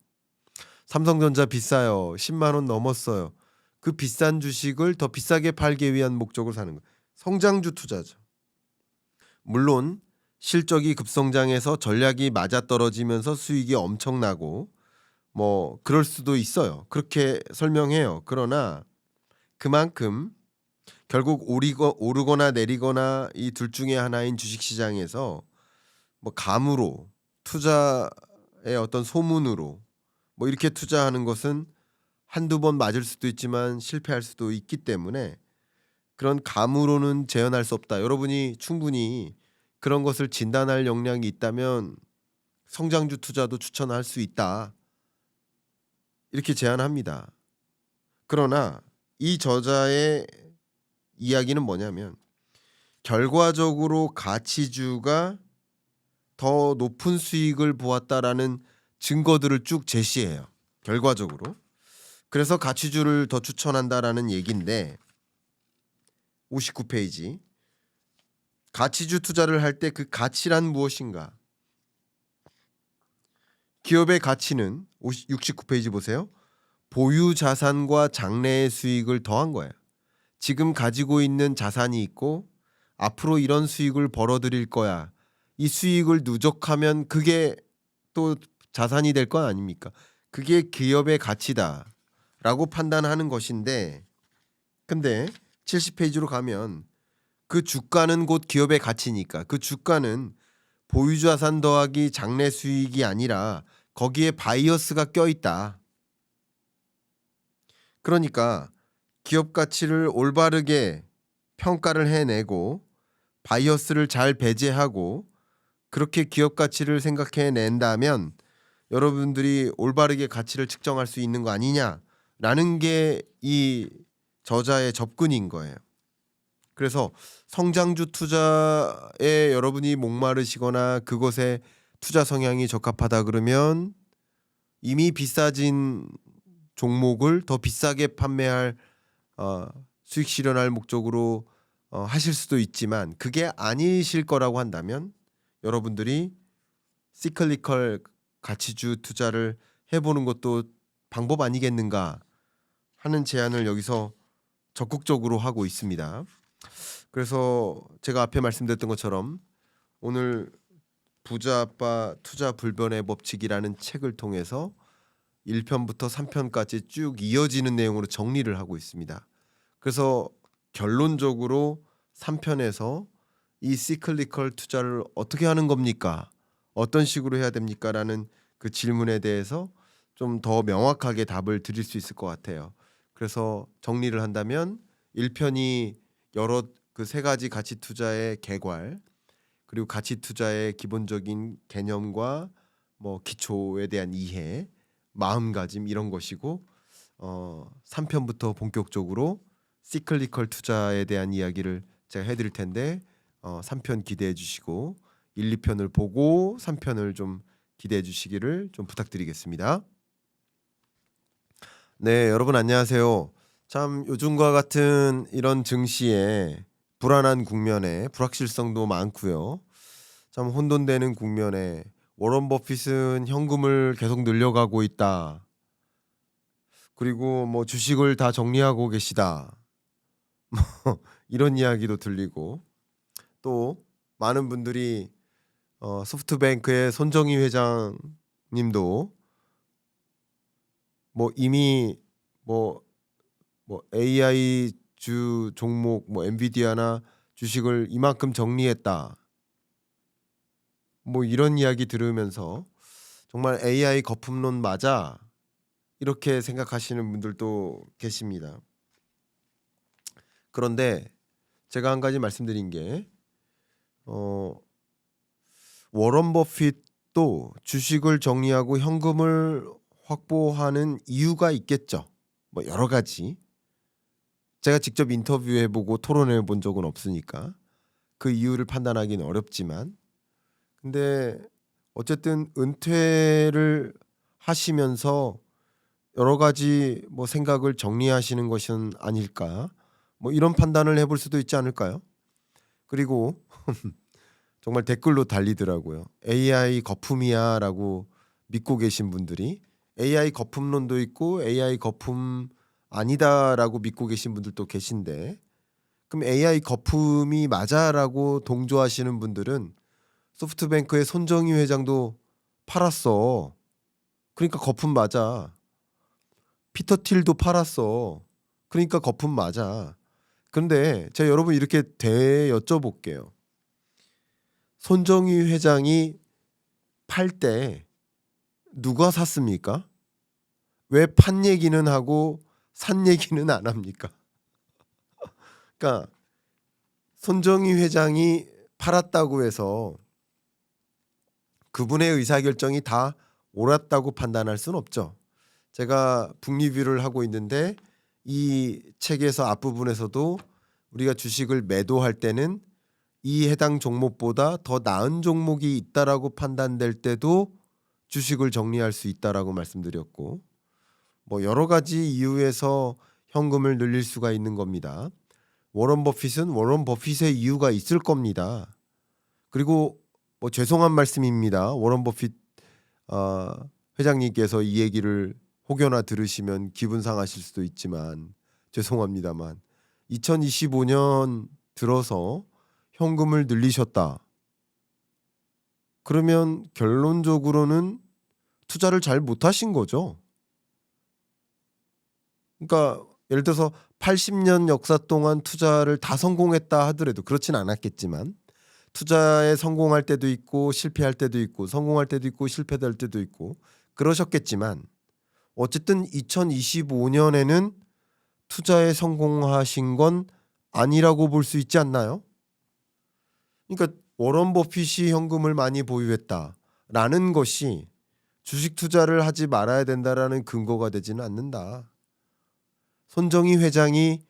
삼성전자 비싸요. 10만 원 넘었어요. 그 비싼 주식을 더 비싸게 팔기 위한 목적으로 사는 거예요. 성장주 투자죠. 물론 실적이 급성장해서 전략이 맞아떨어지면서 수익이 엄청나고 뭐 그럴 수도 있어요. 그렇게 설명해요. 그러나 그만큼 결국 오르거나 내리거나 이 둘 중에 하나인 주식시장에서 뭐 감으로 투자의 어떤 소문으로 뭐 이렇게 투자하는 것은 한두 번 맞을 수도 있지만 실패할 수도 있기 때문에 그런 감으로는 재현할 수 없다. 여러분이 충분히 그런 것을 진단할 역량이 있다면 성장주 투자도 추천할 수 있다. 이렇게 제안합니다. 그러나 이 저자의 이야기는 뭐냐면 결과적으로 가치주가 더 높은 수익을 보았다라는 증거들을 쭉 제시해요. 결과적으로. 그래서 가치주를 더 추천한다라는 얘기인데 59페이지. 가치주 투자를 할 때 그 가치란 무엇인가? 기업의 가치는 69페이지 보세요. 보유 자산과 장래의 수익을 더한 거예요. 지금 가지고 있는 자산이 있고 앞으로 이런 수익을 벌어들일 거야. 이 수익을 누적하면 그게 또 자산이 될 건 아닙니까? 그게 기업의 가치다라고 판단하는 것인데 근데 70페이지로 가면 그 주가는 곧 기업의 가치니까 그 주가는 보유 자산 더하기 장래 수익이 아니라 거기에 바이어스가 껴있다. 그러니까 기업 가치를 올바르게 평가를 해내고 바이어스를 잘 배제하고 그렇게 기업 가치를 생각해낸다면 여러분들이 올바르게 가치를 측정할 수 있는 거 아니냐라는 게 이 저자의 접근인 거예요. 그래서 성장주 투자에 여러분이 목마르시거나 그것에 투자 성향이 적합하다 그러면 이미 비싸진 종목을 더 비싸게 판매할 수익 실현할 목적으로 하실 수도 있지만 그게 아니실 거라고 한다면 여러분들이 시클리컬 가치주 투자를 해보는 것도 방법 아니겠는가 하는 제안을 여기서 적극적으로 하고 있습니다. 그래서 제가 앞에 말씀드렸던 것처럼 오늘 부자 아빠 투자 불변의 법칙이라는 책을 통해서 1편부터 3편까지 쭉 이어지는 내용으로 정리를 하고 있습니다. 그래서 결론적으로 3편에서 이 시클리컬 투자를 어떻게 하는 겁니까? 어떤 식으로 해야 됩니까? 라는 그 질문에 대해서 좀 더 명확하게 답을 드릴 수 있을 것 같아요. 그래서 정리를 한다면 1편이 여러 그 세 가지 가치 투자의 개괄 그리고 가치 투자의 기본적인 개념과 뭐 기초에 대한 이해, 마음가짐 이런 것이고 3편부터 본격적으로 시클리컬 투자에 대한 이야기를 제가 해드릴 텐데 3편 기대해 주시고 1, 2편을 보고 3편을 좀 기대해 주시기를 좀 부탁드리겠습니다. 네, 여러분 안녕하세요. 참 요즘과 같은 이런 증시에 불안한 국면에 불확실성도 많고요. 참 혼돈되는 국면에 워런 버핏은 현금을 계속 늘려가고 있다. 그리고 뭐 주식을 다 정리하고 계시다. 이런 이야기도 들리고 또 많은 분들이 소프트뱅크의 손정희 회장님도 뭐 이미 뭐 AI 주 종목 뭐 엔비디아나 주식을 이만큼 정리했다. 뭐 이런 이야기 들으면서 정말 AI 거품론 맞아? 이렇게 생각하시는 분들도 계십니다. 그런데 제가 한 가지 말씀드린 게 워런 버핏도 주식을 정리하고 현금을 확보하는 이유가 있겠죠. 뭐 여러 가지. 제가 직접 인터뷰해보고 토론해본 적은 없으니까. 그 이유를 판단하기는 어렵지만 근데 어쨌든 은퇴를 하시면서 여러 가지 뭐 생각을 정리하시는 것은 아닐까 뭐 이런 판단을 해볼 수도 있지 않을까요? 그리고 정말 댓글로 달리더라고요. AI 거품이야라고 믿고 계신 분들이 AI 거품론도 있고 AI 거품 아니다라고 믿고 계신 분들도 계신데 그럼 AI 거품이 맞아라고 동조하시는 분들은 소프트뱅크의 손정희 회장도 팔았어. 그러니까 거품 맞아. 피터 틸도 팔았어. 그러니까 거품 맞아. 그런데 제가 여러분 이렇게 여쭤볼게요. 손정희 회장이 팔 때 누가 샀습니까? 왜 판 얘기는 하고 산 얘기는 안 합니까? 그러니까 손정희 회장이 팔았다고 해서 그분의 의사결정이 다 옳았다고 판단할 수는 없죠. 제가 북리뷰를 하고 있는데 이 책에서 앞부분에서도 우리가 주식을 매도할 때는 이 해당 종목보다 더 나은 종목이 있다라고 판단될 때도 주식을 정리할 수 있다라고 말씀드렸고 뭐 여러 가지 이유에서 현금을 늘릴 수가 있는 겁니다. 워런 버핏은 워런 버핏의 이유가 있을 겁니다. 그리고 뭐 죄송한 말씀입니다. 워런 버핏 어, 회장님께서 이 얘기를 혹여나 들으시면 기분 상하실 수도 있지만 죄송합니다만 2025년 들어서 현금을 늘리셨다. 그러면 결론적으로는 투자를 잘 못하신 거죠. 그러니까 예를 들어서 80년 역사 동안 투자를 다 성공했다 하더라도 그렇진 않았겠지만 투자에 성공할 때도 있고 실패할 때도 있고 성공할 때도 있고 실패할 때도 있고 그러셨겠지만 어쨌든 2025년에는 투자에 성공하신 건 아니라고 볼 수 있지 않나요? 그러니까 워런 버핏이 현금을 많이 보유했다라는 것이 주식 투자를 하지 말아야 된다라는 근거가 되지는 않는다. 손정희 회장이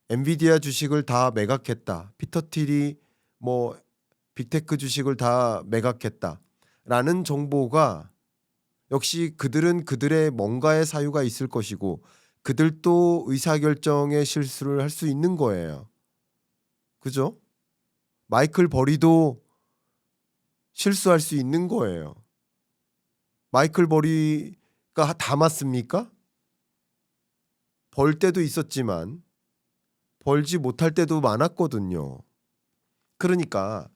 엔비디아 주식을 다 매각했다. 피터 틸이 뭐 빅테크 주식을 다 매각했다라는 정보가 역시 그들은 그들의 뭔가의 사유가 있을 것이고 그들도 의사결정의 실수를 할 수 있는 거예요. 그죠? 마이클 버리도 실수할 수 있는 거예요. 마이클 버리가 다 맞습니까? 벌 때도 있었지만 벌지 못할 때도 많았거든요. 그러니까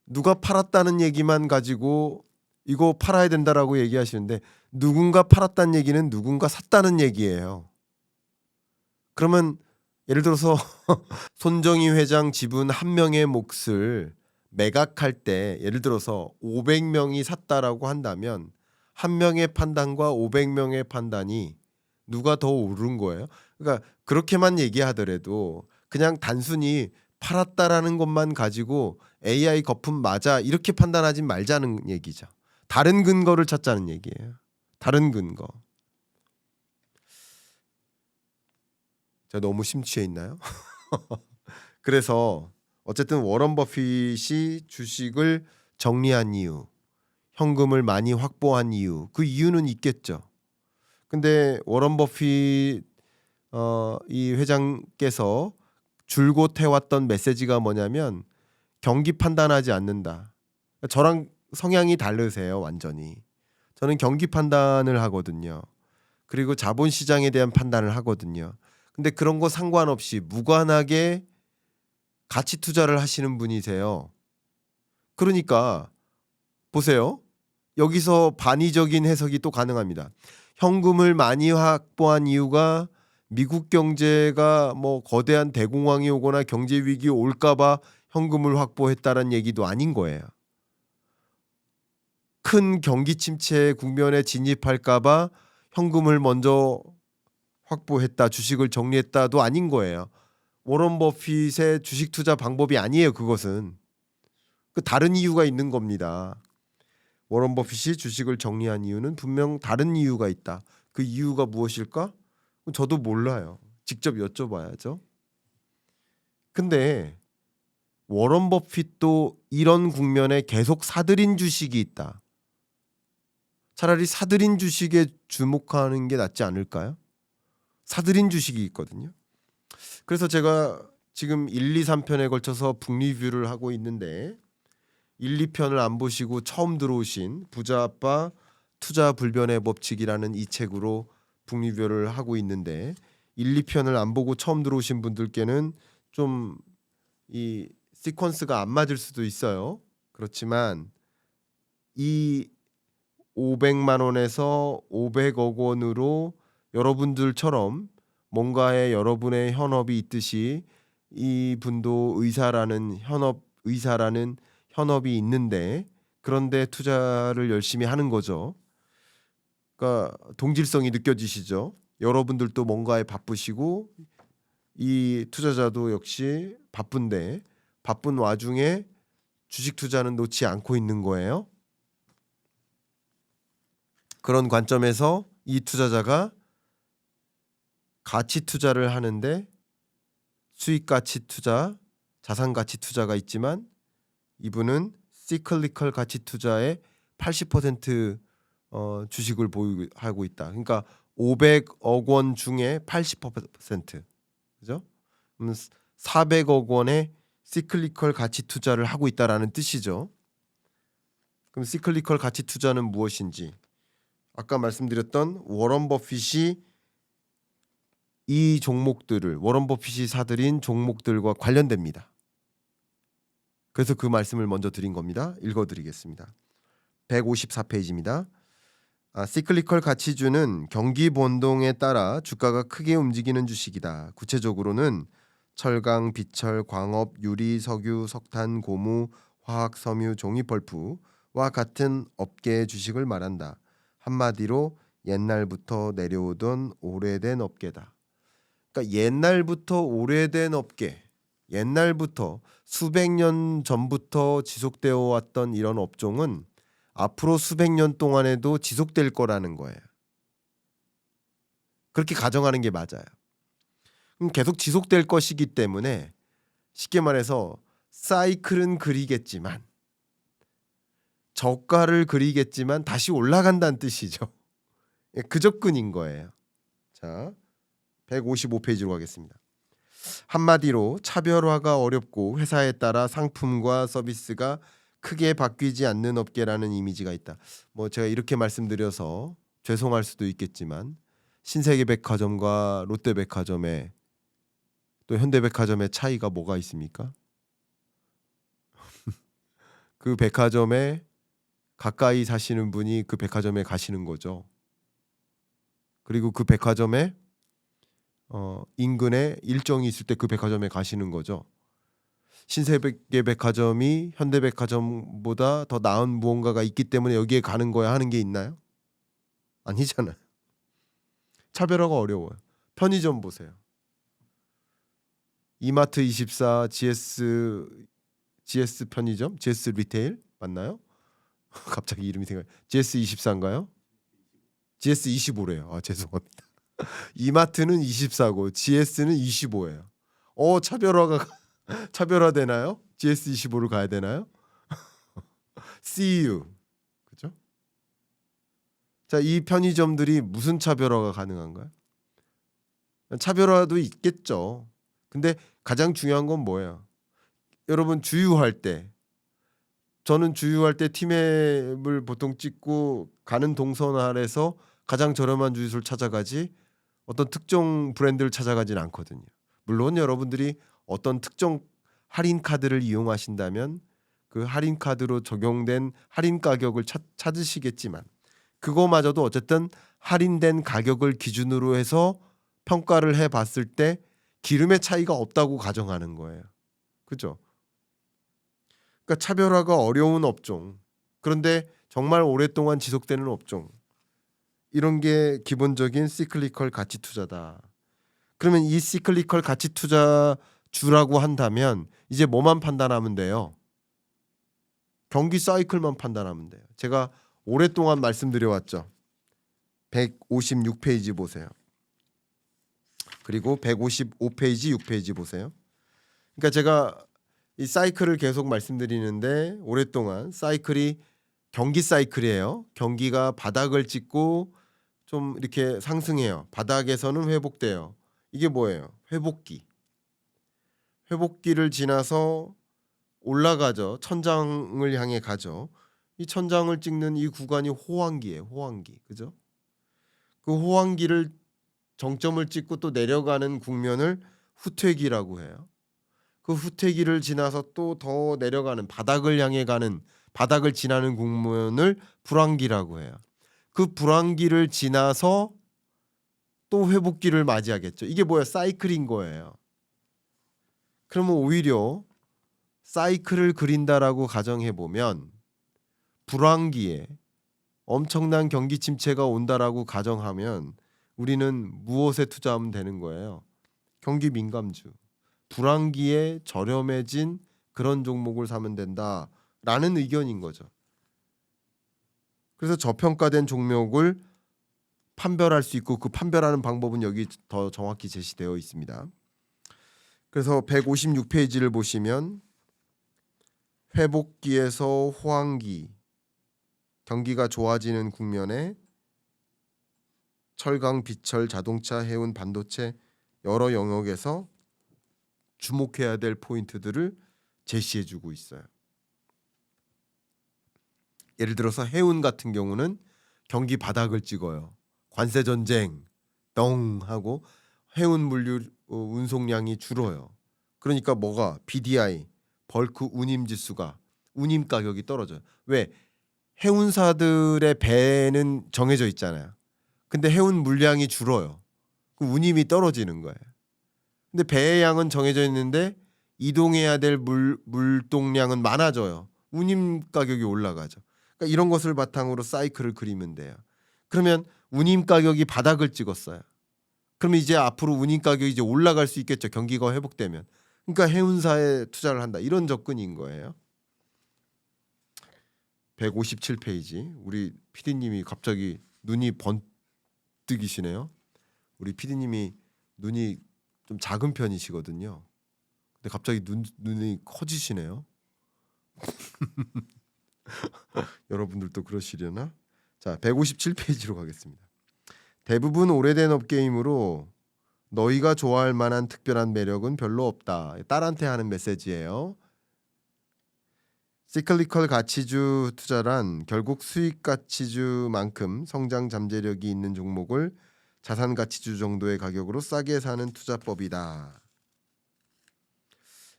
누가 팔았다는 얘기만 가지고 이거 팔아야 된다라고 얘기하시는데 누군가 팔았다는 얘기는 누군가 샀다는 얘기예요. 그러면 예를 들어서 손정희 회장 지분 한 명의 몫을 매각할 때 예를 들어서 500명이 샀다라고 한다면 한 명의 판단과 500명의 판단이 누가 더 옳은 거예요? 그러니까 그렇게만 얘기하더라도 그냥 단순히 팔았다라는 것만 가지고 AI 거품 맞아 이렇게 판단하지 말자는 얘기죠. 다른 근거를 찾자는 얘기예요. 다른 근거. 제가 너무 심취해 있나요? 그래서 어쨌든 워런 버핏이 주식을 정리한 이유, 현금을 많이 확보한 이유, 그 이유는 있겠죠. 근데 워런 버핏 이 회장께서 줄곧 해왔던 메시지가 뭐냐면 경기 판단하지 않는다. 저랑 성향이 다르세요, 완전히. 저는 경기 판단을 하거든요. 그리고 자본시장에 대한 판단을 하거든요. 근데 그런 거 상관없이 무관하게 가치 투자를 하시는 분이세요. 그러니까 보세요. 여기서 반의적인 해석이 또 가능합니다. 현금을 많이 확보한 이유가 미국 경제가 뭐 거대한 대공황이 오거나 경제 위기 올까 봐 현금을 확보했다는 얘기도 아닌 거예요. 큰 경기 침체 국면에 진입할까 봐 현금을 먼저 확보했다, 주식을 정리했다도 아닌 거예요. 워런 버핏의 주식 투자 방법이 아니에요, 그것은. 그 다른 이유가 있는 겁니다. 워런 버핏이 주식을 정리한 이유는 분명 다른 이유가 있다. 그 이유가 무엇일까? 저도 몰라요. 직접 여쭤봐야죠. 근데 워런 버핏도 이런 국면에 계속 사들인 주식이 있다. 차라리 사들인 주식에 주목하는 게 낫지 않을까요? 사들인 주식이 있거든요. 그래서 제가 지금 1, 2, 3편에 걸쳐서 북리뷰를 하고 있는데 1, 2편을 안 보시고 처음 들어오신 부자 아빠 투자 불변의 법칙이라는 이 책으로 북리뷰를 하고 있는데 1, 2편을 안 보고 처음 들어오신 분들께는 좀 이 시퀀스가 안 맞을 수도 있어요. 그렇지만 이 500만 원에서 500억 원으로 여러분들처럼 뭔가에 여러분의 현업이 있듯이 이분도 의사라는 현업이 있는데 그런데 투자를 열심히 하는 거죠. 그러니까 동질성이 느껴지시죠? 여러분들도 뭔가에 바쁘시고 이 투자자도 역시 바쁜데 바쁜 와중에 주식 투자는 놓지 않고 있는 거예요. 그런 관점에서 이 투자자가 가치 투자를 하는데 수익 가치 투자, 자산 가치 투자가 있지만 이분은 시클리컬 가치 투자의 80% 주식을 보유하고 있다. 그러니까 500억 원 중에 80%. 그죠? 400억 원의 시클리컬 가치 투자를 하고 있다라는 뜻이죠. 그럼 시클리컬 가치 투자는 무엇인지 아까 말씀드렸던 워런 버핏이 이 종목들을 워런 버핏이 사들인 종목들과 관련됩니다. 그래서 그 말씀을 먼저 드린 겁니다. 읽어드리겠습니다. 154페이지입니다. 시클리컬 가치주는 경기 변동에 따라 주가가 크게 움직이는 주식이다. 구체적으로는 철강, 비철, 광업, 유리, 석유, 석탄, 고무, 화학, 섬유, 종이, 펄프와 같은 업계의 주식을 말한다. 한마디로 옛날부터 내려오던 오래된 업계다. 그러니까 옛날부터 오래된 업계, 옛날부터 수백 년 전부터 지속되어 왔던 이런 업종은 앞으로 수백 년 동안에도 지속될 거라는 거예요. 그렇게 가정하는 게 맞아요. 그럼 계속 지속될 것이기 때문에 쉽게 말해서 사이클은 그리겠지만 저가를 그리겠지만 다시 올라간다는 뜻이죠. 그 접근인 거예요. 자, 155페이지로 가겠습니다. 한마디로 차별화가 어렵고 회사에 따라 상품과 서비스가 크게 바뀌지 않는 업계라는 이미지가 있다. 뭐 제가 이렇게 말씀드려서 죄송할 수도 있겠지만 신세계백화점과 롯데백화점의 또 현대백화점의 차이가 뭐가 있습니까? 그 백화점에 가까이 사시는 분이 그 백화점에 가시는 거죠. 그리고 그 백화점에 인근에 일정이 있을 때 그 백화점에 가시는 거죠. 신세계백화점이 현대백화점보다 더 나은 무언가가 있기 때문에 여기에 가는 거야 하는 게 있나요? 아니잖아요. 차별화가 어려워요. 편의점 보세요. 이마트 24, GS 편의점, GS 리테일 맞나요? 갑자기 이름이 생각. GS 24인가요? GS 25래요. 죄송합니다. 이마트는 24고 GS는 25예요. 차별화되나요? GS 25를 가야 되나요? CU. 그죠? 자, 이 편의점들이 무슨 차별화가 가능한가요? 차별화도 있겠죠. 근데 가장 중요한 건 뭐예요? 여러분 주유할 때 저는 주유할 때 티맵을 보통 찍고 가는 동선 아래서 가장 저렴한 주유소를 찾아가지 어떤 특정 브랜드를 찾아가진 않거든요. 물론 여러분들이 어떤 특정 할인 카드를 이용하신다면 그 할인 카드로 적용된 할인 가격을 찾으시겠지만 그거마저도 어쨌든 할인된 가격을 기준으로 해서 평가를 해봤을 때 기름의 차이가 없다고 가정하는 거예요. 그죠? 그러니까 차별화가 어려운 업종, 그런데 정말 오랫동안 지속되는 업종, 이런 게 기본적인 시클리컬 가치 투자다. 그러면 이 시클리컬 가치 투자주라고 한다면 이제 뭐만 판단하면 돼요? 경기 사이클만 판단하면 돼요. 제가 오랫동안 말씀드려왔죠. 156페이지 보세요. 그리고 155페이지, 6페이지 보세요. 그러니까 제가 이 사이클을 계속 말씀드리는데 오랫동안 사이클이 경기 사이클이에요. 경기가 바닥을 찍고 좀 이렇게 상승해요. 바닥에서는 회복돼요. 이게 뭐예요? 회복기. 회복기를 지나서 올라가죠. 천장을 향해 가죠. 이 천장을 찍는 이 구간이 호황기예요. 호황기. 그죠? 그 호황기를 정점을 찍고 또 내려가는 국면을 후퇴기라고 해요. 그 후퇴기를 지나서 또 더 내려가는 바닥을 향해 가는 바닥을 지나는 국면을 불황기라고 해요. 그 불황기를 지나서 또 회복기를 맞이하겠죠. 이게 뭐야? 사이클인 거예요. 그러면 오히려 사이클을 그린다라고 가정해 보면 불황기에 엄청난 경기 침체가 온다라고 가정하면 우리는 무엇에 투자하면 되는 거예요? 경기 민감주. 불황기에 저렴해진 그런 종목을 사면 된다라는 의견인 거죠. 그래서 저평가된 종목을 판별할 수 있고 그 판별하는 방법은 여기 더 정확히 제시되어 있습니다. 그래서 156페이지를 보시면 회복기에서 호황기, 경기가 좋아지는 국면에 철강, 비철, 자동차, 해운, 반도체 여러 영역에서 주목해야 될 포인트들을 제시해주고 있어요. 예를 들어서 해운 같은 경우는 경기 바닥을 찍어요. 관세 전쟁 덩 하고 해운 물류 운송량이 줄어요. 그러니까 뭐가 BDI 벌크 운임 지수가 운임 가격이 떨어져요. 왜? 해운사들의 배는 정해져 있잖아요. 근데 해운 물량이 줄어요. 그 운임이 떨어지는 거예요. 근데 배의 양은 정해져 있는데 이동해야 될 물동량은 많아져요. 운임 가격이 올라가죠. 그러니까 이런 것을 바탕으로 사이클을 그리면 돼요. 그러면 운임 가격이 바닥을 찍었어요. 그럼 이제 앞으로 운임 가격이 이제 올라갈 수 있겠죠. 경기가 회복되면. 그러니까 해운사에 투자를 한다. 이런 접근인 거예요. 157페이지. 우리 PD님이 갑자기 눈이 번뜩이시네요. 우리 PD님이 눈이 좀 작은 편이시거든요. 근데 갑자기 눈이 커지시네요. 여러분들도 그러시려나? 자, 157페이지로 가겠습니다. 대부분 오래된 업계이므로 너희가 좋아할 만한 특별한 매력은 별로 없다. 딸한테 하는 메시지예요. 시클리컬 가치주 투자란 결국 수익 가치주만큼 성장 잠재력이 있는 종목을 자산 가치주 정도의 가격으로 싸게 사는 투자법이다.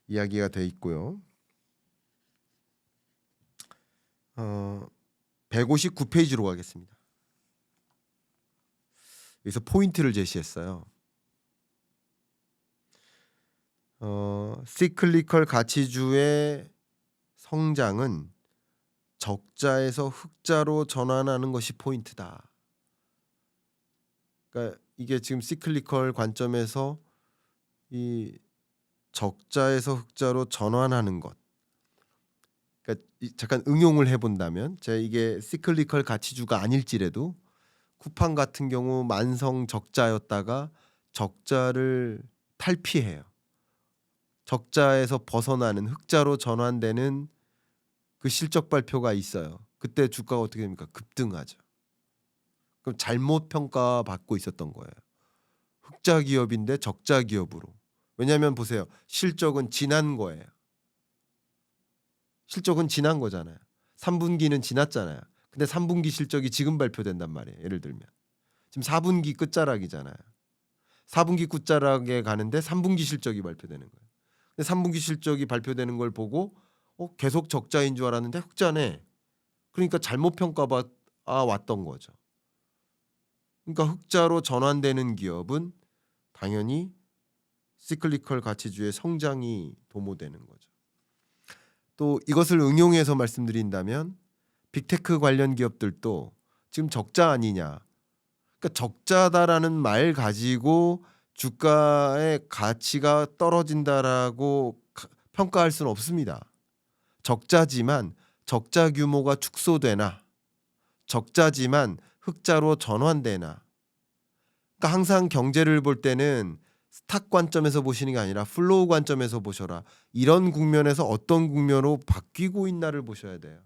이야기가 돼 있고요. 159페이지로 가겠습니다. 여기서 포인트를 제시했어요. 시클리컬 가치주의 성장은 적자에서 흑자로 전환하는 것이 포인트다. 그러니까 이게 지금 시클리컬 관점에서 이 적자에서 흑자로 전환하는 것. 그러니까 잠깐 응용을 해본다면, 제가 이게 시클리컬 가치주가 아닐지라도 쿠팡 같은 경우 만성 적자였다가 적자를 탈피해요. 적자에서 벗어나는 흑자로 전환되는 그 실적 발표가 있어요. 그때 주가가 어떻게 됩니까? 급등하죠. 그럼 잘못 평가받고 있었던 거예요. 흑자 기업인데 적자 기업으로. 왜냐하면 보세요. 실적은 지난 거예요. 실적은 지난 거잖아요. 3분기는 지났잖아요. 근데 3분기 실적이 지금 발표된단 말이에요. 예를 들면 지금 4분기 끝자락이잖아요. 4분기 끝자락에 가는데 3분기 실적이 발표되는 거예요. 근데 3분기 실적이 발표되는 걸 보고 계속 적자인 줄 알았는데 흑자네. 그러니까 잘못 평가받아 왔던 거죠. 그러니까 흑자로 전환되는 기업은 당연히 시클리컬 가치주의 성장이 도모되는 거죠. 또 이것을 응용해서 말씀드린다면 빅테크 관련 기업들도 지금 적자 아니냐. 그러니까 적자다라는 말 가지고 주가의 가치가 떨어진다라고 평가할 수는 없습니다. 적자지만 적자 규모가 축소되나 적자지만 흑자로 전환되나. 그러니까 항상 경제를 볼 때는 스탁 관점에서 보시는 게 아니라 플로우 관점에서 보셔라. 이런 국면에서 어떤 국면으로 바뀌고 있나를 보셔야 돼요.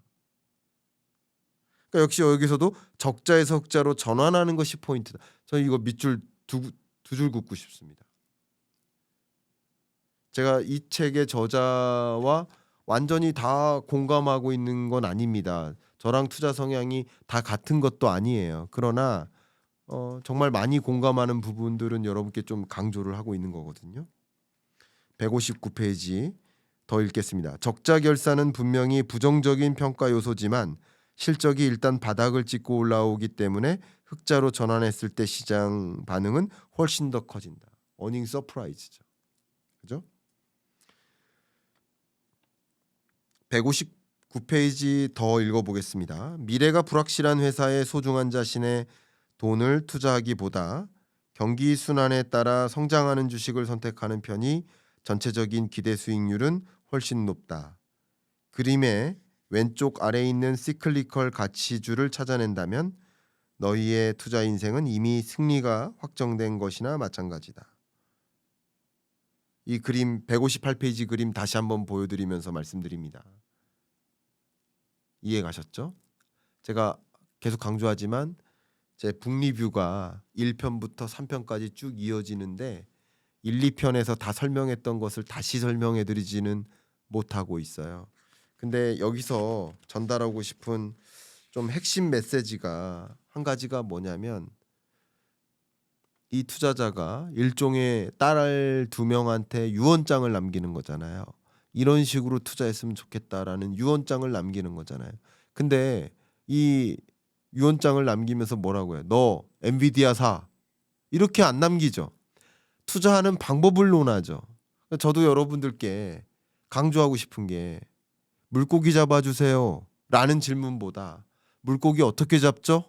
그러니까 역시 여기서도 적자에서 흑자로 전환하는 것이 포인트다. 저는 이거 밑줄 두 줄 긋고 싶습니다. 제가 이 책의 저자와 완전히 다 공감하고 있는 건 아닙니다. 저랑 투자 성향이 다 같은 것도 아니에요. 그러나 정말 많이 공감하는 부분들은 여러분께 좀 강조를 하고 있는 거거든요. 159페이지 더 읽겠습니다. 적자 결산은 분명히 부정적인 평가 요소지만 실적이 일단 바닥을 찍고 올라오기 때문에 흑자로 전환했을 때 시장 반응은 훨씬 더 커진다. 어닝 서프라이즈죠. 그죠? 159페이지 더 읽어보겠습니다. 미래가 불확실한 회사에 소중한 자신의 돈을 투자하기보다 경기 순환에 따라 성장하는 주식을 선택하는 편이 전체적인 기대 수익률은 훨씬 높다. 그림의 왼쪽 아래에 있는 시클리컬 가치주를 찾아낸다면 너희의 투자 인생은 이미 승리가 확정된 것이나 마찬가지다. 이 그림 158페이지 그림 다시 한번 보여드리면서 말씀드립니다. 이해 가셨죠? 제가 계속 강조하지만 제 북리뷰가 1편부터 3편까지 쭉 이어지는데 1, 2편에서 다 설명했던 것을 다시 설명해 드리지는 못하고 있어요. 근데 여기서 전달하고 싶은 좀 핵심 메시지가 한 가지가 뭐냐면 이 투자자가 일종의 딸 2명한테 유언장을 남기는 거잖아요. 이런 식으로 투자했으면 좋겠다라는 유언장을 남기는 거잖아요. 근데 이 유언장을 남기면서 뭐라고 해요? 너 엔비디아 사. 이렇게 안 남기죠. 투자하는 방법을 논하죠. 저도 여러분들께 강조하고 싶은 게 물고기 잡아주세요 라는 질문보다 물고기 어떻게 잡죠?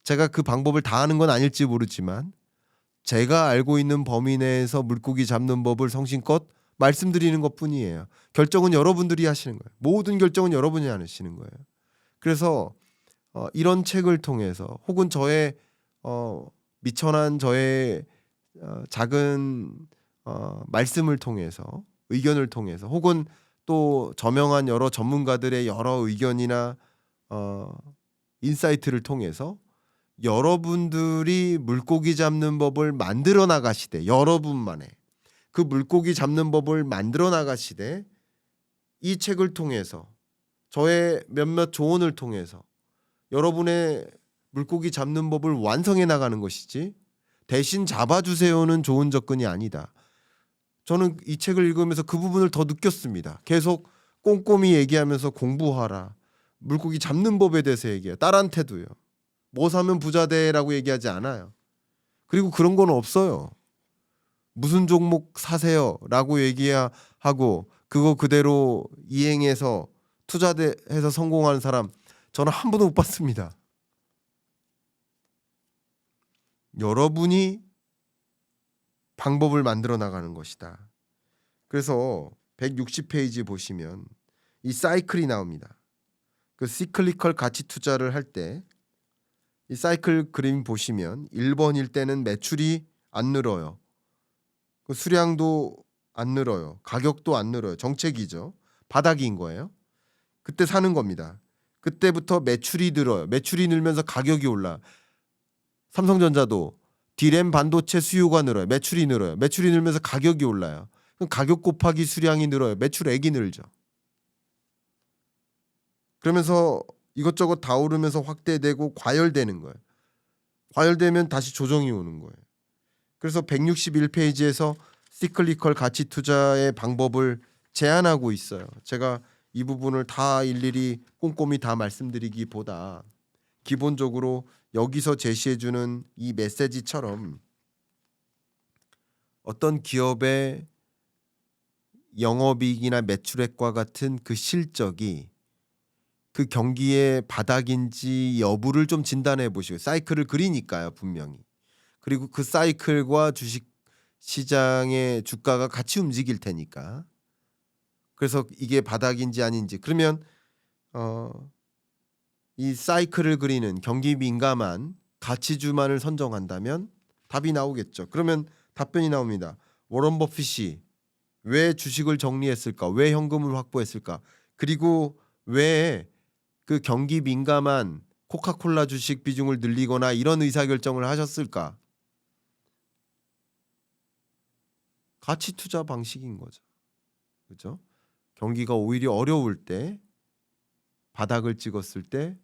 제가 그 방법을 다 아는 건 아닐지 모르지만 제가 알고 있는 범위 내에서 물고기 잡는 법을 성심껏 말씀드리는 것뿐이에요. 결정은 여러분들이 하시는 거예요. 모든 결정은 여러분이 하시는 거예요. 그래서 이런 책을 통해서 혹은 저의 미천한 저의 작은 말씀을 통해서 의견을 통해서 혹은 또 저명한 여러 전문가들의 여러 의견이나 인사이트를 통해서 여러분들이 물고기 잡는 법을 만들어 나가시되 여러분만의 그 물고기 잡는 법을 만들어 나가시되 이 책을 통해서 저의 몇몇 조언을 통해서 여러분의 물고기 잡는 법을 완성해 나가는 것이지 대신 잡아주세요는 좋은 접근이 아니다. 저는 이 책을 읽으면서 그 부분을 더 느꼈습니다. 계속 꼼꼼히 얘기하면서 공부하라. 물고기 잡는 법에 대해서 얘기해요. 딸한테도요. 뭐 사면 부자 돼라고 얘기하지 않아요. 그리고 그런 건 없어요. 무슨 종목 사세요라고 얘기하고 그거 그대로 이행해서 투자해서 성공하는 사람 저는 한 번도 못 봤습니다. 여러분이 방법을 만들어 나가는 것이다. 그래서 160페이지 보시면 이 사이클이 나옵니다. 그 시클리컬 가치 투자를 할 때 이 사이클 그림 보시면 1번일 때는 매출이 안 늘어요. 그 수량도 안 늘어요. 가격도 안 늘어요. 정책이죠. 바닥인 거예요. 그때 사는 겁니다. 그때부터 매출이 늘어요. 매출이 늘면서 가격이 올라. 삼성전자도 D램 반도체 수요가 늘어요. 매출이 늘어요. 매출이 늘면서 가격이 올라요. 그럼 가격 곱하기 수량이 늘어요. 매출액이 늘죠. 그러면서 이것저것 다 오르면서 확대되고 과열되는 거예요. 과열되면 다시 조정이 오는 거예요. 그래서 161페이지에서 시클리컬 가치 투자의 방법을 제안하고 있어요. 제가 이 부분을 다 일일이 꼼꼼히 다 말씀드리기보다 기본적으로 여기서 제시해주는 이 메시지처럼 어떤 기업의 영업이익이나 매출액과 같은 그 실적이 그 경기의 바닥인지 여부를 좀 진단해 보시고 사이클을 그리니까요 분명히. 그리고 그 사이클과 주식 시장의 주가가 같이 움직일 테니까. 그래서 이게 바닥인지 아닌지 그러면 이 사이클을 그리는 경기 민감한 가치주만을 선정한다면 답이 나오겠죠. 그러면 답변이 나옵니다. 워런 버핏이 왜 주식을 정리했을까? 왜 현금을 확보했을까? 그리고 왜 그 경기 민감한 코카콜라 주식 비중을 늘리거나 이런 의사결정을 하셨을까? 가치 투자 방식인 거죠. 그죠? 경기가 오히려 어려울 때 바닥을 찍었을 때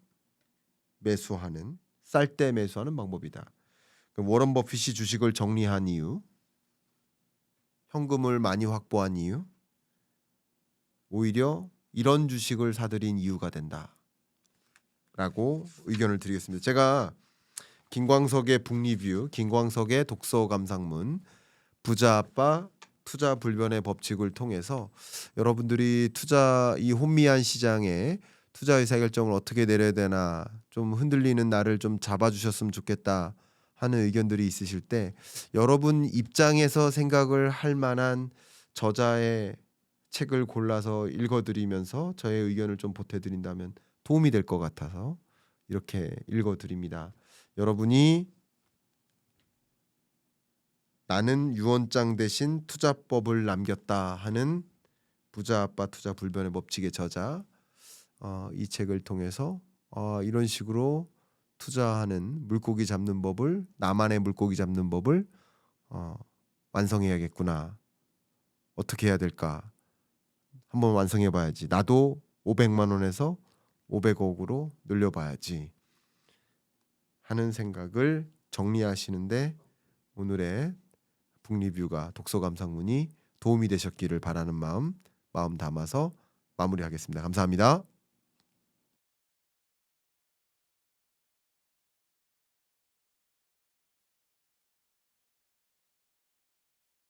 매수하는 쌀 때 매수하는 방법이다. 워런 버핏이 주식을 정리한 이유, 현금을 많이 확보한 이유, 오히려 이런 주식을 사들인 이유가 된다라고 의견을 드리겠습니다. 제가 김광석의 북리뷰, 김광석의 독서 감상문, 부자 아빠 투자 불변의 법칙을 통해서 여러분들이 투자 이 혼미한 시장에 투자 의사결정을 어떻게 내려야 되나 좀 흔들리는 나를 좀 잡아주셨으면 좋겠다 하는 의견들이 있으실 때 여러분 입장에서 생각을 할 만한 저자의 책을 골라서 읽어드리면서 저의 의견을 좀 보태드린다면 도움이 될 것 같아서 이렇게 읽어드립니다. 여러분이 나는 유언장 대신 투자법을 남겼다 하는 부자 아빠 투자 불변의 법칙의 저자 이 책을 통해서 이런 식으로 투자하는 물고기 잡는 법을 나만의 물고기 잡는 법을 완성해야겠구나. 어떻게 해야 될까? 한번 완성해 봐야지. 나도 500만 원에서 500억으로 늘려봐야지 하는 생각을 정리하시는데 오늘의 북리뷰가 독서 감상문이 도움이 되셨기를 바라는 마음 담아서 마무리하겠습니다. 감사합니다.